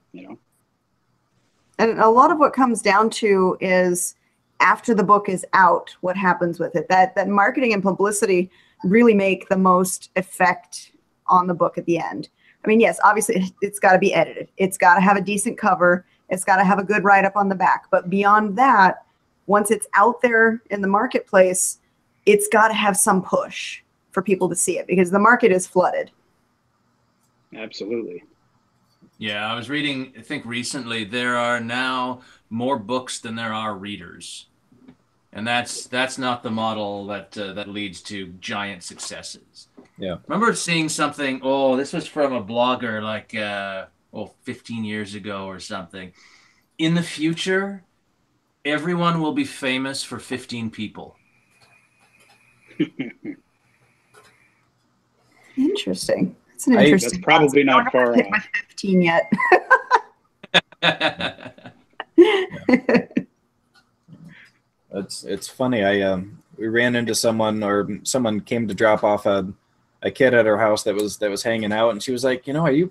And a lot of what comes down to is, after the book is out, what happens with it. That marketing and publicity really make the most effect on the book at the end. I mean, yes, obviously it's got to be edited. It's got to have a decent cover. It's got to have a good write-up on the back. But beyond that, once it's out there in the marketplace, it's got to have some push for people to see it, because the market is flooded. Absolutely. Yeah, I was reading, I think recently, there are now more books than there are readers. And that's not the model that leads to giant successes. Yeah. Remember seeing something, this was from a blogger like 15 years ago or something. In the future, everyone will be famous for 15 people. Interesting. That's an interesting. That's probably not far off. I haven't hit my 15 yet. It's funny. We ran into someone, or someone came to drop off a kid at her house that was hanging out, and she was like, you're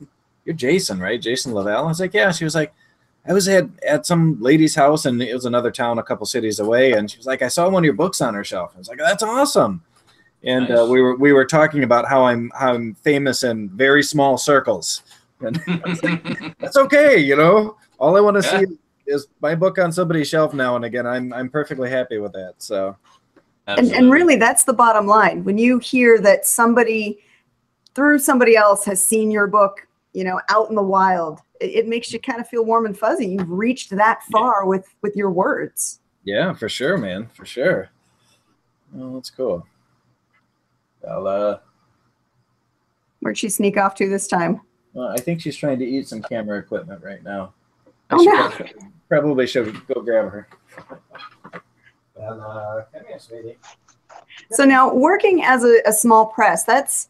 Jason, right? Jason Lavelle. I was like, yeah. She was like, I was at some lady's house, and it was another town a couple cities away, and she was like, I saw one of your books on her shelf. I was like, that's awesome. And Nice. we were talking about how I'm famous in very small circles, and I was like, that's okay. All I want to see is my book on somebody's shelf now and again. I'm perfectly happy with that. So, and really, that's the bottom line. When you hear that somebody through somebody else has seen your book, out in the wild, it makes you kind of feel warm and fuzzy. You've reached that far with your words. Yeah, for sure, man. For sure. Oh, that's cool. Where'd she sneak off to this time? Well, I think she's trying to eat some camera equipment right now. Oh, no. Probably should go grab her. Come here, sweetie. So now, working as a small press, that's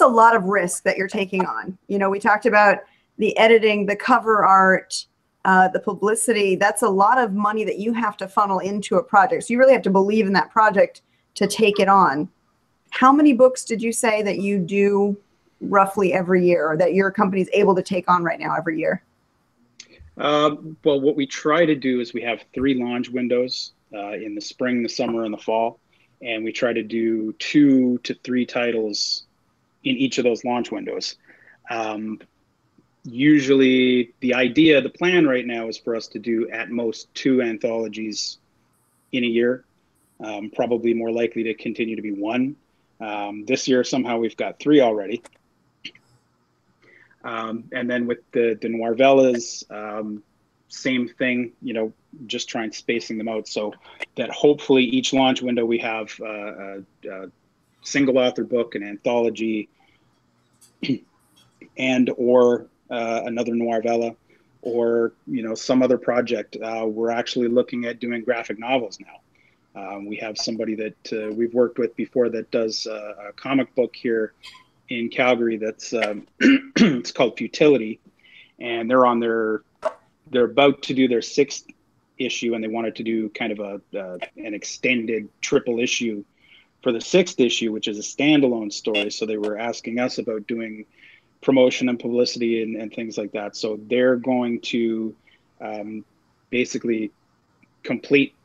a lot of risk that you're taking on. We talked about the editing, the cover art, the publicity. That's a lot of money that you have to funnel into a project. So you really have to believe in that project to take it on. How many books did you say that you do roughly every year, or that your company is able to take on right now every year? Well, what we try to do is we have 3 launch windows in the spring, the summer, and the fall. And we try to do 2 to 3 titles in each of those launch windows. Usually the plan right now is for us to do at most 2 anthologies in a year, probably more likely to continue to be 1. This year, somehow we've got 3 already. And then with the Noirvellas, same thing, just trying spacing them out so that hopefully each launch window we have a single author book, an anthology, and or another Noirvella, or some other project. We're actually looking at doing graphic novels now. We have somebody that we've worked with before that does a comic book here in Calgary that's it's called Futility, and they're about to do their 6th issue, and they wanted to do kind of an extended triple issue for the 6th issue, which is a standalone story. So they were asking us about doing promotion and publicity and things like that. So they're going to basically complete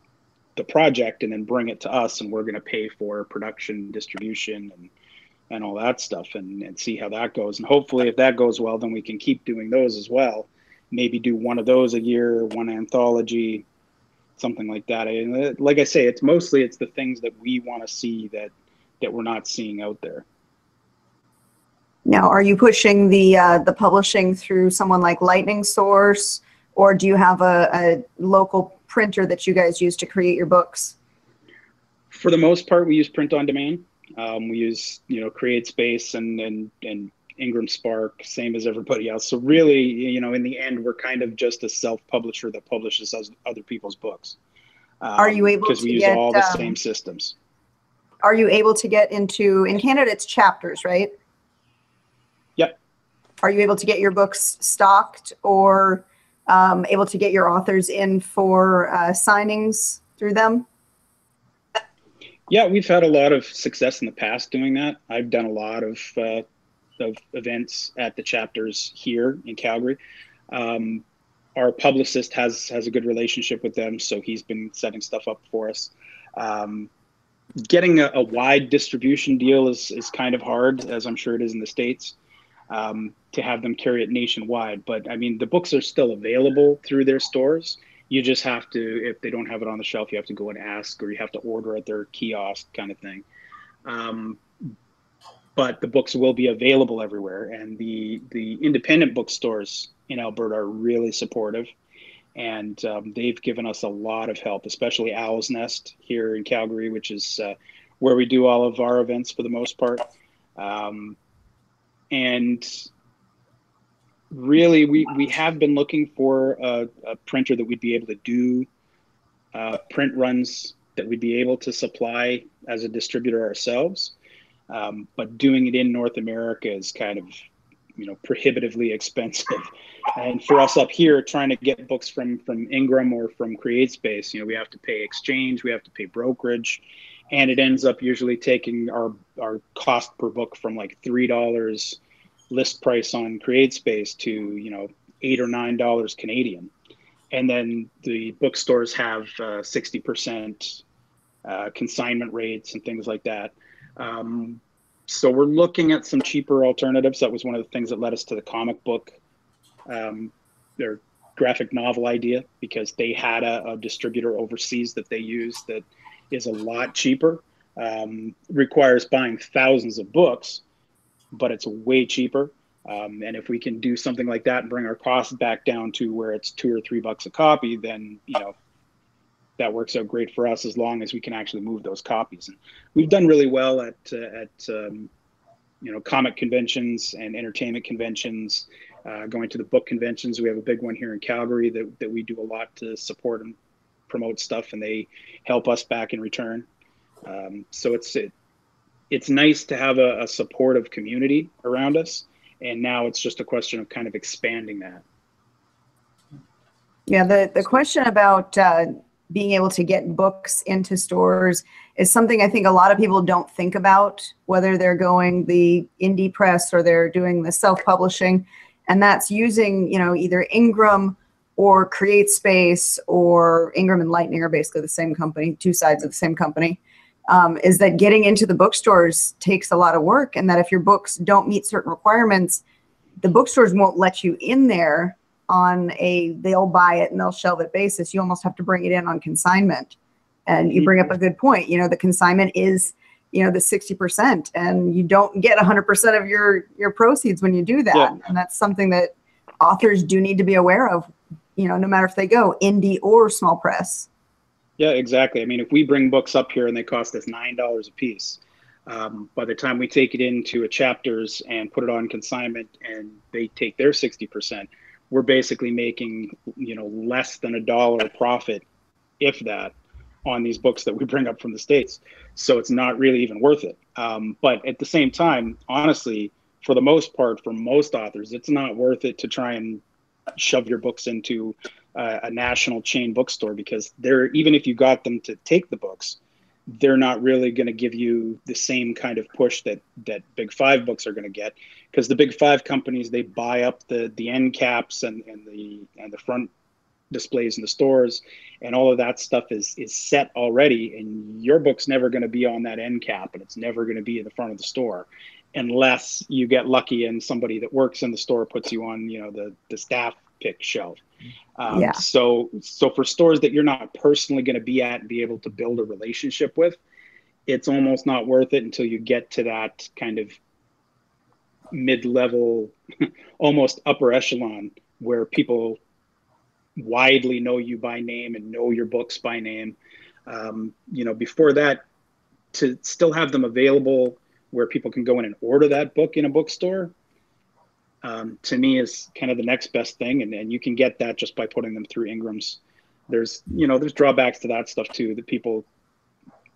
the project and then bring it to us, and we're going to pay for production, distribution, and all that stuff, and see how that goes. And hopefully if that goes well, then we can keep doing those as well. Maybe do 1 of those a year, 1 anthology, something like that. And like I say, it's the things that we want to see that we're not seeing out there. Now, are you pushing the publishing through someone like Lightning Source, or do you have a local printer that you guys use to create your books? For the most part, we use print on demand. We use, CreateSpace and Ingram Spark, same as everybody else. So really, in the end, we're kind of just a self-publisher that publishes other people's books. Are you able to because we use all the same systems. Are you able to get in Canada, it's chapters, right? Yep. Are you able to get your books stocked, or able to get your authors in for signings through them? Yeah, we've had a lot of success in the past doing that. I've done a lot of events at the chapters here in Calgary. Our publicist has a good relationship with them, so he's been setting stuff up for us. getting a wide distribution deal is kind of hard, as I'm sure it is in the States, to have them carry it nationwide. But I mean, the books are still available through their stores. You just have to, if they don't have it on the shelf, you have to go and ask, or you have to order at their kiosk kind of thing. But the books will be available everywhere. And the independent bookstores in Alberta are really supportive. And they've given us a lot of help, especially Owl's Nest here in Calgary, which is where we do all of our events for the most part. And really, we have been looking for a printer that we'd be able to do print runs that we'd be able to supply as a distributor ourselves. But doing it in North America is kind of, prohibitively expensive. And for us up here, trying to get books from Ingram or from CreateSpace, we have to pay exchange, we have to pay brokerage, and it ends up usually taking our cost per book from like $3 list price on CreateSpace to $8 or $9 Canadian. And then the bookstores have 60% consignment rates and things like that. So we're looking at some cheaper alternatives. That was one of the things that led us to the comic book, their graphic novel idea, because they had a distributor overseas that they use that is a lot cheaper, requires buying thousands of books, but it's way cheaper. And if we can do something like that and bring our costs back down to where it's $2 or $3 a copy, then, that works out great for us, as long as we can actually move those copies. And we've done really well at comic conventions and entertainment conventions, going to the book conventions. We have a big one here in Calgary that we do a lot to support and promote stuff, and they help us back in return. So it's nice to have a supportive community around us, and now it's just a question of kind of expanding that. Yeah, the question about being able to get books into stores is something I think a lot of people don't think about, whether they're going the indie press or they're doing the self-publishing, and that's using, either Ingram or CreateSpace, or Ingram and Lightning are basically the same company, two sides of the same company, is that getting into the bookstores takes a lot of work, and that if your books don't meet certain requirements, the bookstores won't let you in there on they'll buy it and they'll shelve it basis. You almost have to bring it in on consignment. And you bring up a good point. The consignment is, the 60%, and you don't get 100% of your proceeds when you do that. Yeah. And that's something that authors do need to be aware of, no matter if they go indie or small press. Yeah, exactly. I mean, if we bring books up here and they cost us $9 a piece, by the time we take it into a Chapters and put it on consignment and they take their 60%, we're basically making, less than $1 profit, if that, on these books that we bring up from the States. So it's not really even worth it. But at the same time, honestly, for the most part, for most authors, it's not worth it to try and shove your books into a national chain bookstore, because even if you got them to take the books, they're not really going to give you the same kind of push that Big Five books are going to get, because the Big Five companies, they buy up the end caps and the front displays in the stores, and all of that stuff is set already, and your book's never going to be on that end cap, and it's never going to be in the front of the store, unless you get lucky and somebody that works in the store puts you on the staff pick shelf. So for stores that you're not personally going to be at and be able to build a relationship with, it's almost not worth it until you get to that kind of mid-level, almost upper echelon, where people widely know you by name and know your books by name. Before that, to still have them available where people can go in and order that book in a bookstore, to me is kind of the next best thing. And you can get that just by putting them through Ingram's. There's drawbacks to that stuff too, that people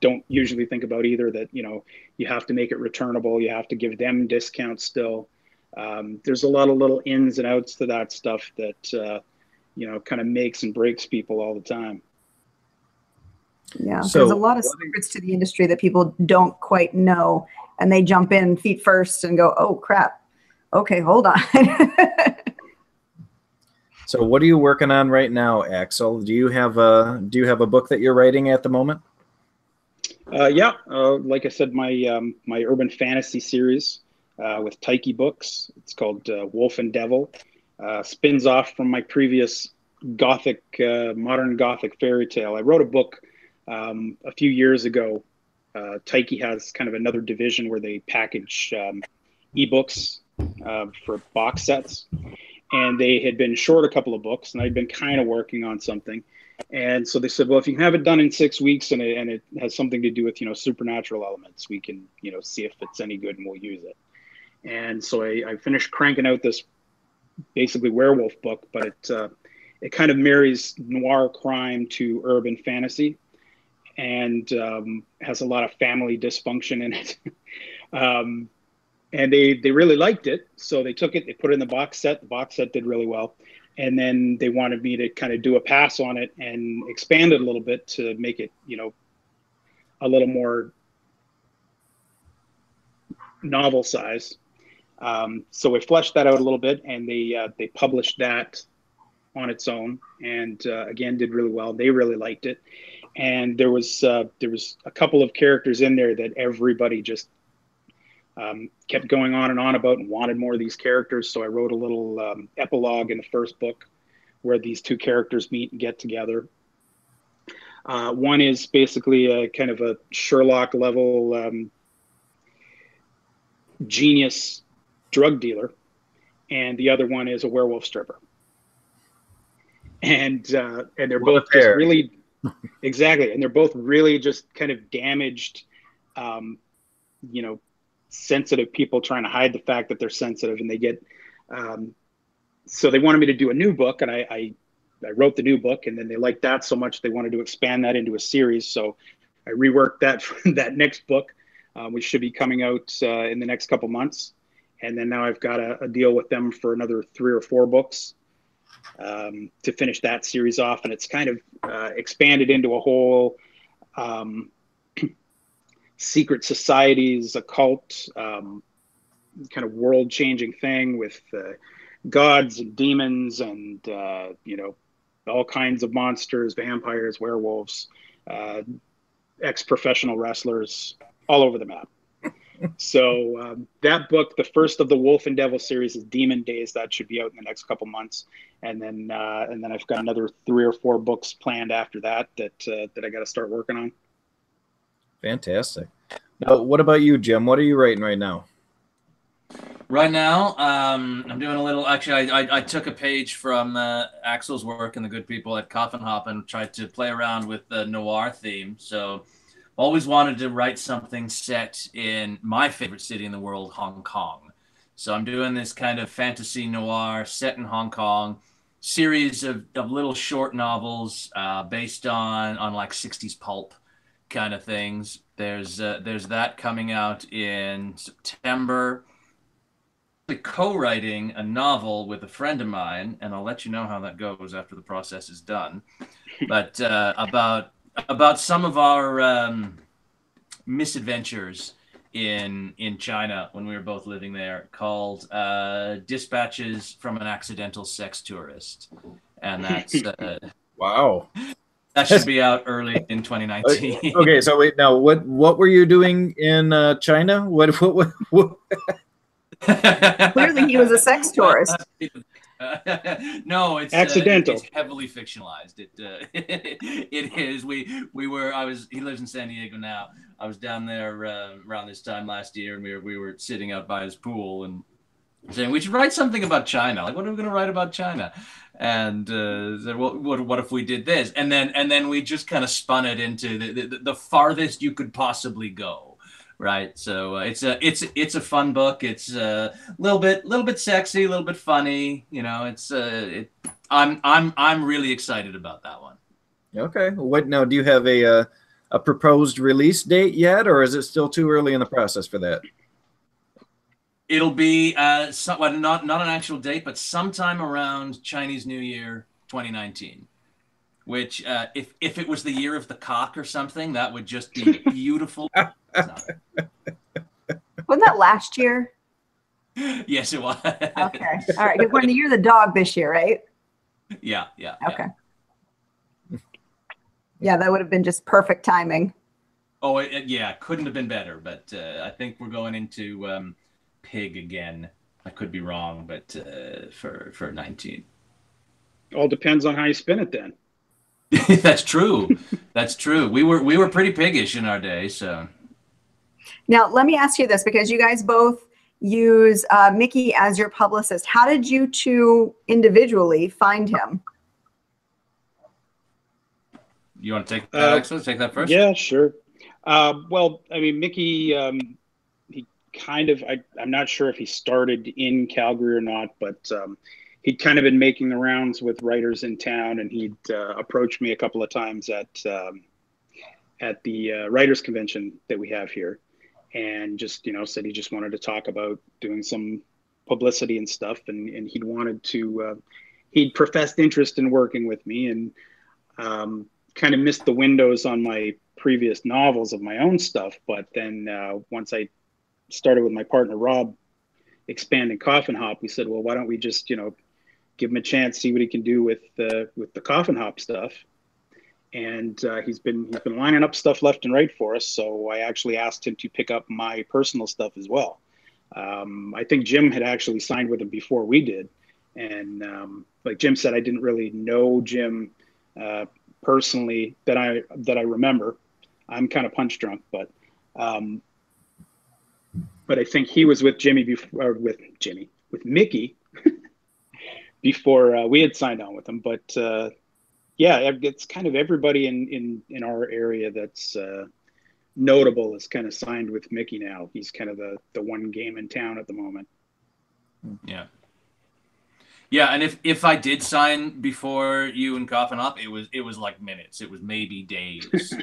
don't usually think about either, that, you have to make it returnable. You have to give them discounts still. There's a lot of little ins and outs to that stuff that, kind of makes and breaks people all the time. Yeah, so there's a lot of secrets to the industry that people don't quite know, and they jump in feet first and go, oh crap, okay, hold on. So what are you working on right now, Axel? Do you have a book that you're writing at the moment? Yeah, like I said, my urban fantasy series with Taiki Books. It's called Wolf and Devil. Spins off from my previous Gothic, modern Gothic fairy tale. I wrote a book a few years ago. Taiki has kind of another division where they package ebooks for box sets, and they had been short a couple of books, and I'd been kind of working on something. And so they said, well, if you can have it done in 6 weeks and it has something to do with, supernatural elements, we can, see if it's any good and we'll use it. And so I finished cranking out this basically werewolf book, but it kind of marries noir crime to urban fantasy and has a lot of family dysfunction in it. And they really liked it. So they took it, they put it in the box set. The box set did really well. And then they wanted me to kind of do a pass on it and expand it a little bit to make it, a little more novel size. So we fleshed that out a little bit, and they published that on its own, and again did really well. They really liked it, and there was a couple of characters in there that everybody just kept going on and on about and wanted more of these characters. So I wrote a little epilogue in the first book where these two characters meet and get together. One is basically a kind of a Sherlock level genius drug dealer, and the other one is a werewolf stripper. And they're both just really exactly, and they're both really just kind of damaged, sensitive people trying to hide the fact that they're sensitive, and they get so they wanted me to do a new book, and I wrote the new book, and then they liked that so much they wanted to expand that into a series. So I reworked that for that next book, which should be coming out in the next couple months. And then now I've got a deal with them for another 3 or 4 books to finish that series off, and it's kind of expanded into a whole secret societies, occult, kind of world-changing thing with gods and demons and all kinds of monsters, vampires, werewolves, ex-professional wrestlers, all over the map. So that book, the first of the Wolf and Devil series, is Demon Days. That should be out in the next couple months, and then I've got another 3 or 4 books planned after that I got to start working on. Fantastic. Now, what about you, Jim? What are you writing right now? Right now, I'm doing a little. Actually, I took a page from Axel's work and the good people at Coffin Hop and tried to play around with the noir theme. So, always wanted to write something set in my favorite city in the world, Hong Kong. So I'm doing this kind of fantasy noir set in Hong Kong, series of little short novels based on like 60s pulp kind of things. There's that coming out in September. Co-writing a novel with a friend of mine, and I'll let you know how that goes after the process is done. But about some of our misadventures in China when we were both living there, called Dispatches from an Accidental Sex Tourist, and that's wow. That should be out early in 2019. Okay, so wait, now what were you doing in China? What Clearly, he was a sex tourist. No, it's accidental. It's heavily fictionalized. It is. He lives in San Diego now. I was down there around this time last year, and we were sitting out by his pool and saying we should write something about China. Like, what are we going to write about China? And said, well, what if we did this? And then we just kind of spun it into the farthest you could possibly go. Right, so it's a fun book. It's a little bit sexy, a little bit funny. I'm really excited about that one. Okay, what now? Do you have a proposed release date yet, or is it still too early in the process for that? It'll be not an actual date, but sometime around Chinese New Year 2019. Which, if it was the year of the cock or something, that would just be beautiful. Wasn't that last year? Yes, it was. Okay. All right. We're in the year of the dog this year, right? Yeah. Okay. Yeah, that would have been just perfect timing. Oh, yeah, couldn't have been better. But I think we're going into pig again. I could be wrong, but for 19. All depends on how you spin it then. That's true. That's true. We were pretty piggish in our day, so. Now, let me ask you this, because you guys both use Mickey as your publicist. How did you two individually find him? You want to take that, Axel? Take that first? Yeah, sure. Well, I mean, Mickey, he kind of, I'm not sure if he started in Calgary or not, but he'd kind of been making the rounds with writers in town, and he'd approached me a couple of times at the writers convention that we have here, and just, you know, said he just wanted to talk about doing some publicity and stuff, and he'd wanted to, he'd professed interest in working with me, and kind of missed the windows on my previous novels of my own stuff. But then once I started with my partner Rob expanding Coffin Hop, we said, well, why don't we just, you know, give him a chance, see what he can do with the Coffin Hop stuff. And he's been lining up stuff left and right for us. So I actually asked him to pick up my personal stuff as well. I think Jim had actually signed with him before we did. And like Jim said, I didn't really know Jim personally that I remember. I'm kind of punch drunk, but I think he was with Jimmy before, with Mickey before we had signed on with him. But yeah, it's kind of everybody in our area that's notable is kind of signed with Mickey now. He's kind of the one game in town at the moment. Yeah. Yeah, and if I did sign before you and Coffin Hop, it was like minutes. It was maybe days,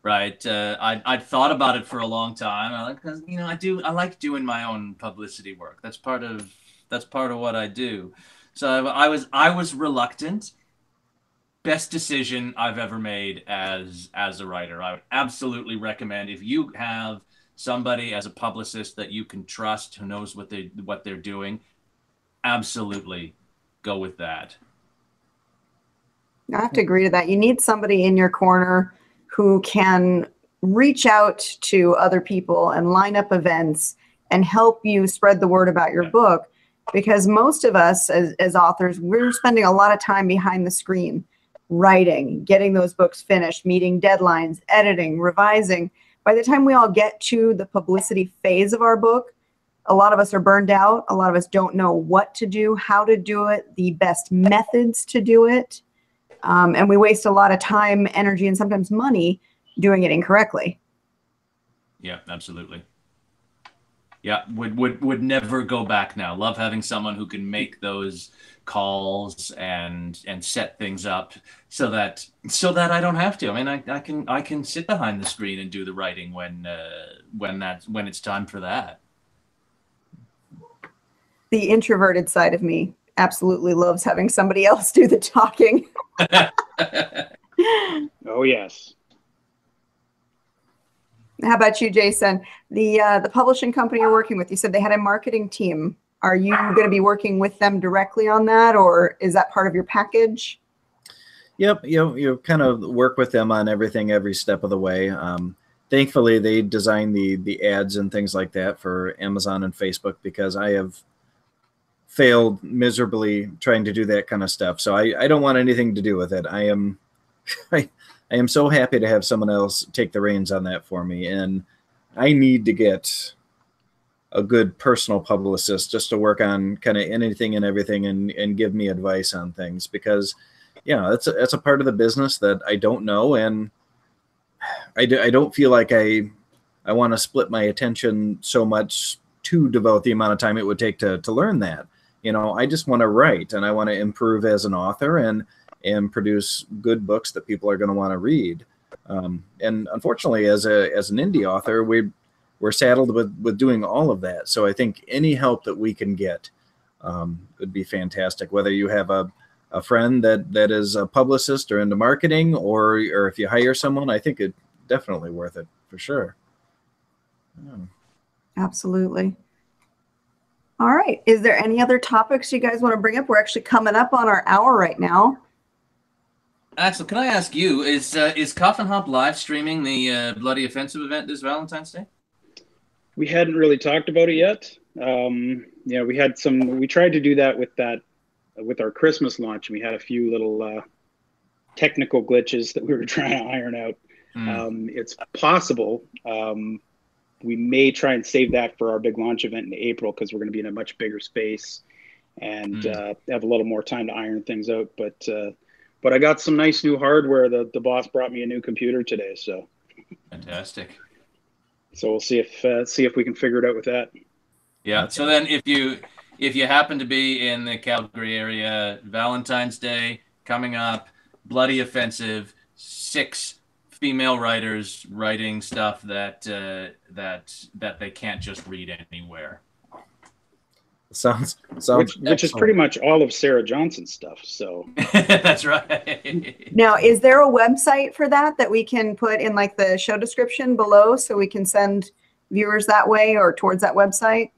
right? I'd thought about it for a long time. Because you know I like doing my own publicity work. That's part of what I do. So I was reluctant. Best decision I've ever made as a writer. I would absolutely recommend, if you have somebody as a publicist that you can trust, who knows what they're doing, absolutely go with that. I have to agree to that. You need somebody in your corner who can reach out to other people and line up events and help you spread the word about your book. Because most of us as authors, we're spending a lot of time behind the screen, writing, getting those books finished, meeting deadlines, editing, revising. By the time we all get to the publicity phase of our book, a lot of us are burned out. A lot of us don't know what to do, how to do it, the best methods to do it. And we waste a lot of time, energy, and sometimes money doing it incorrectly. Yeah, absolutely. Yeah, would never go back now. Love having someone who can make those calls and set things up so that I don't have to. I mean, I can sit behind the screen and do the writing when it's time for that. The introverted side of me absolutely loves having somebody else do the talking. Oh, yes. How about you, Jason? The publishing company you're working with, you said they had a marketing team. Are you going to be working with them directly on that, or is that part of your package? Yep, you kind of work with them on everything every step of the way. Thankfully, they design the ads and things like that for Amazon and Facebook, because I have failed miserably trying to do that kind of stuff. So I don't want anything to do with it. I am so happy to have someone else take the reins on that for me. And I need to get a good personal publicist just to work on kind of anything and everything and give me advice on things, because, you know, that's a part of the business that I don't know. And I don't feel like I want to split my attention so much to devote the amount of time it would take to learn that. You know, I just want to write, and I want to improve as an author and produce good books that people are going to want to read. And unfortunately, as an indie author, we're saddled with doing all of that. So I think any help that we can get would be fantastic. Whether you have a friend that is a publicist or into marketing, or if you hire someone, I think it's definitely worth it for sure. Yeah. Absolutely. All right. Is there any other topics you guys want to bring up? We're actually coming up on our hour right now. Axel, can I ask you, is Coffin Hop live streaming the Bloody Offensive event this Valentine's Day? We hadn't really talked about it yet. We tried to do that with our Christmas launch, and we had a few little technical glitches that we were trying to iron out. It's possible. We may try and save that for our big launch event in April, because we're going to be in a much bigger space and have a little more time to iron things out. But I got some nice new hardware. The boss brought me a new computer today, so fantastic. So we'll see if we can figure it out with that. Yeah. So then, if you happen to be in the Calgary area, Valentine's Day coming up, Bloody Offensive, 6 female writers writing stuff that they can't just read anywhere. Sounds which is pretty much all of Sarah Johnson's stuff. So that's right. Now, is there a website for that we can put in like the show description below, so we can send viewers that way or towards that website?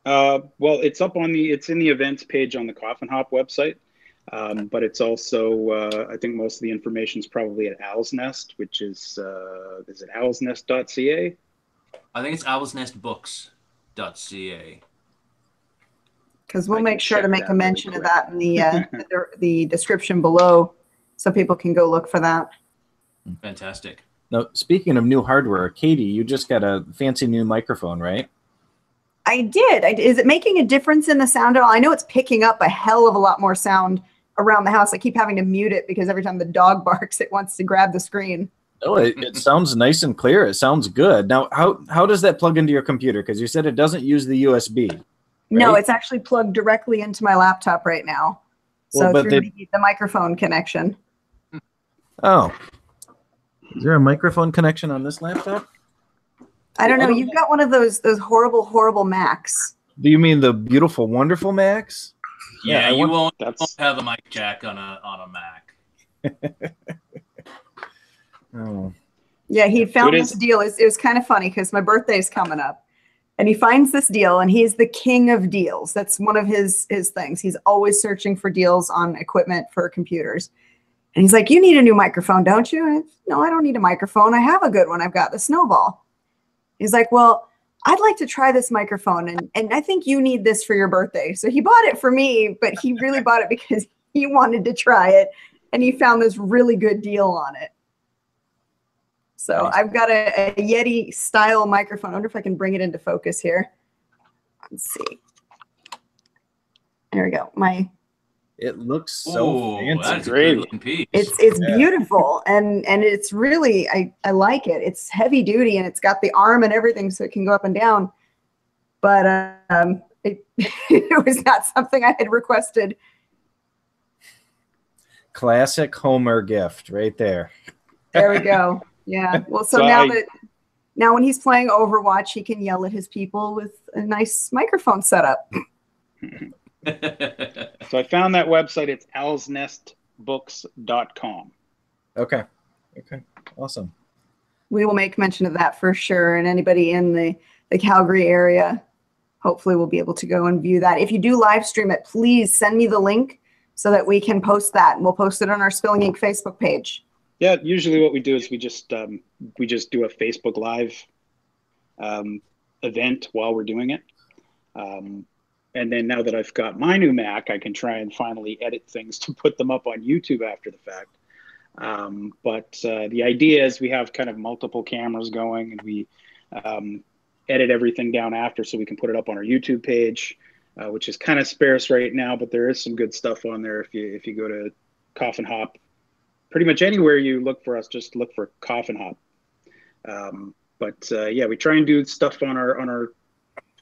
Well, it's in the events page on the Coffin Hop website, but it's also I think most of the information is probably at Owl's Nest, which is it owlsnest.ca? I think it's owlsnestbooks.ca. Because we'll make sure to make a mention of that in the description below, so people can go look for that. Fantastic. Now, speaking of new hardware, Katie, you just got a fancy new microphone, right? I did. Is it making a difference in the sound at all? I know it's picking up a hell of a lot more sound around the house. I keep having to mute it because every time the dog barks, it wants to grab the screen. Oh, it sounds nice and clear. It sounds good. Now, how does that plug into your computer? Because you said it doesn't use the USB. Right? No, it's actually plugged directly into my laptop right now. So through the microphone connection. Oh. Is there a microphone connection on this laptop? I don't know. You've got one of those horrible, horrible Macs. Do you mean the beautiful, wonderful Macs? Yeah, you won't have a mic jack on a Mac. Oh. Yeah, he found this deal. It was kind of funny because my birthday's coming up. And he finds this deal, and he's the king of deals. That's one of his things. He's always searching for deals on equipment for computers. And he's like, "You need a new microphone, don't you?" And no, I don't need a microphone. I have a good one. I've got the Snowball. He's like, "Well, I'd like to try this microphone, and I think you need this for your birthday." So he bought it for me, but he really bought it because he wanted to try it, and he found this really good deal on it. So nice. I've got a Yeti style microphone. I wonder if I can bring it into focus here. Let's see. There we go. It looks so fancy. That's a great looking piece. It's beautiful, and it's really I like it. It's heavy duty, and it's got the arm and everything, so it can go up and down. But it was not something I had requested. Classic Homer gift right there. There we go. Yeah. Well, so now when he's playing Overwatch, he can yell at his people with a nice microphone setup. So I found that website. It's owlsnestbooks.com. Okay. Awesome. We will make mention of that for sure. And anybody in the Calgary area, hopefully will be able to go and view that. If you do live stream it, please send me the link so that we can post that. And we'll post it on our Spilling Ink Facebook page. Yeah, usually what we do is we just do a Facebook Live event while we're doing it. And then now that I've got my new Mac, I can try and finally edit things to put them up on YouTube after the fact. But the idea is we have kind of multiple cameras going, and we edit everything down after so we can put it up on our YouTube page, which is kind of sparse right now, but there is some good stuff on there. If you go to Coffin Hop, pretty much anywhere you look for us, just look for Coffin Hop. Yeah, we try and do stuff on our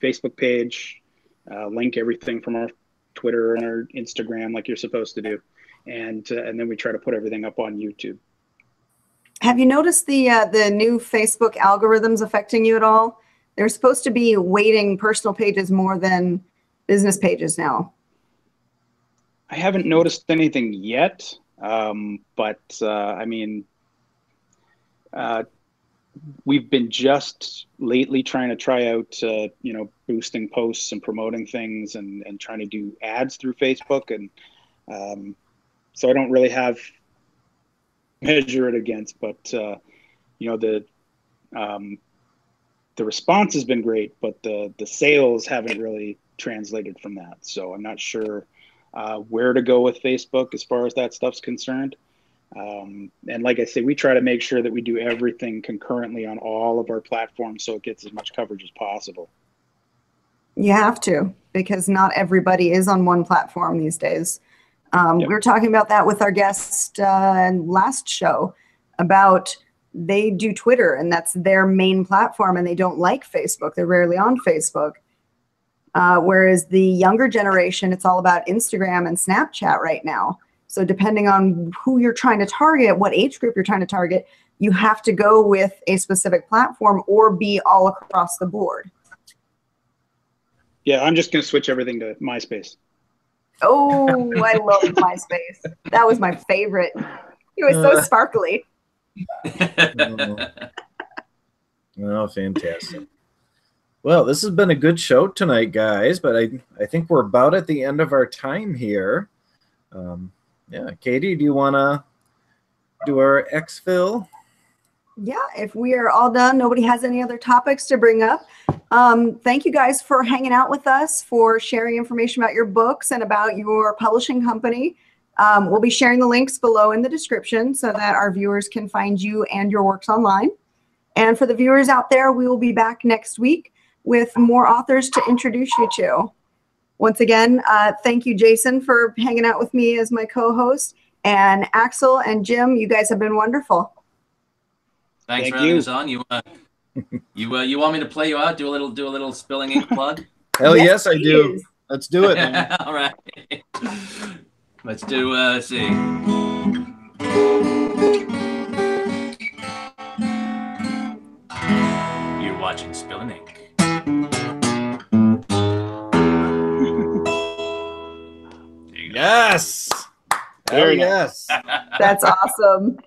Facebook page, link everything from our Twitter and our Instagram like you're supposed to do, and then we try to put everything up on YouTube. Have you noticed the new Facebook algorithms affecting you at all? They're supposed to be weighting personal pages more than business pages now. I haven't noticed anything yet. I mean, we've been just lately trying to try out, boosting posts and promoting things and trying to do ads through Facebook. And so I don't really have measure it against, but the response has been great, but the sales haven't really translated from that. So I'm not sure where to go with Facebook as far as that stuff's concerned. And like I say, we try to make sure that we do everything concurrently on all of our platforms so it gets as much coverage as possible. You have to, because not everybody is on one platform these days. We were talking about that with our guest last show about they do Twitter and that's their main platform and they don't like Facebook. They're rarely on Facebook. Whereas the younger generation, it's all about Instagram and Snapchat right now. So depending on who you're trying to target, what age group you're trying to target, you have to go with a specific platform or be all across the board. Yeah, I'm just going to switch everything to MySpace. Oh, I love MySpace. That was my favorite. It was so sparkly. Oh, fantastic. Well, this has been a good show tonight, guys, but I think we're about at the end of our time here. Yeah, Katie, do you want to do our exfil? Yeah, if we are all done, nobody has any other topics to bring up. Thank you guys for hanging out with us, for sharing information about your books and about your publishing company. We'll be sharing the links below in the description so that our viewers can find you and your works online. And for the viewers out there, we will be back next week with more authors to introduce you to. Once again, thank you, Jason, for hanging out with me as my co-host. And Axel and Jim, you guys have been wonderful. Thanks for having us on. You want me to play you out? Do a little Spilling Ink plug? Hell yes, I do. Let's do it. All right. Let's do see. You're watching Spilling Ink. Yes. Very yes. That's awesome.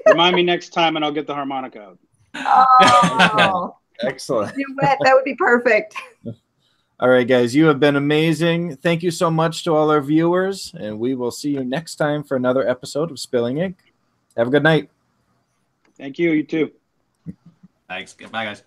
Remind me next time and I'll get the harmonica out. Oh, excellent. Duet, that would be perfect. All right, guys, you have been amazing. Thank you so much to all our viewers, and we will see you next time for another episode of Spilling Ink. Have a good night. Thank you. You too. Thanks. Bye, guys.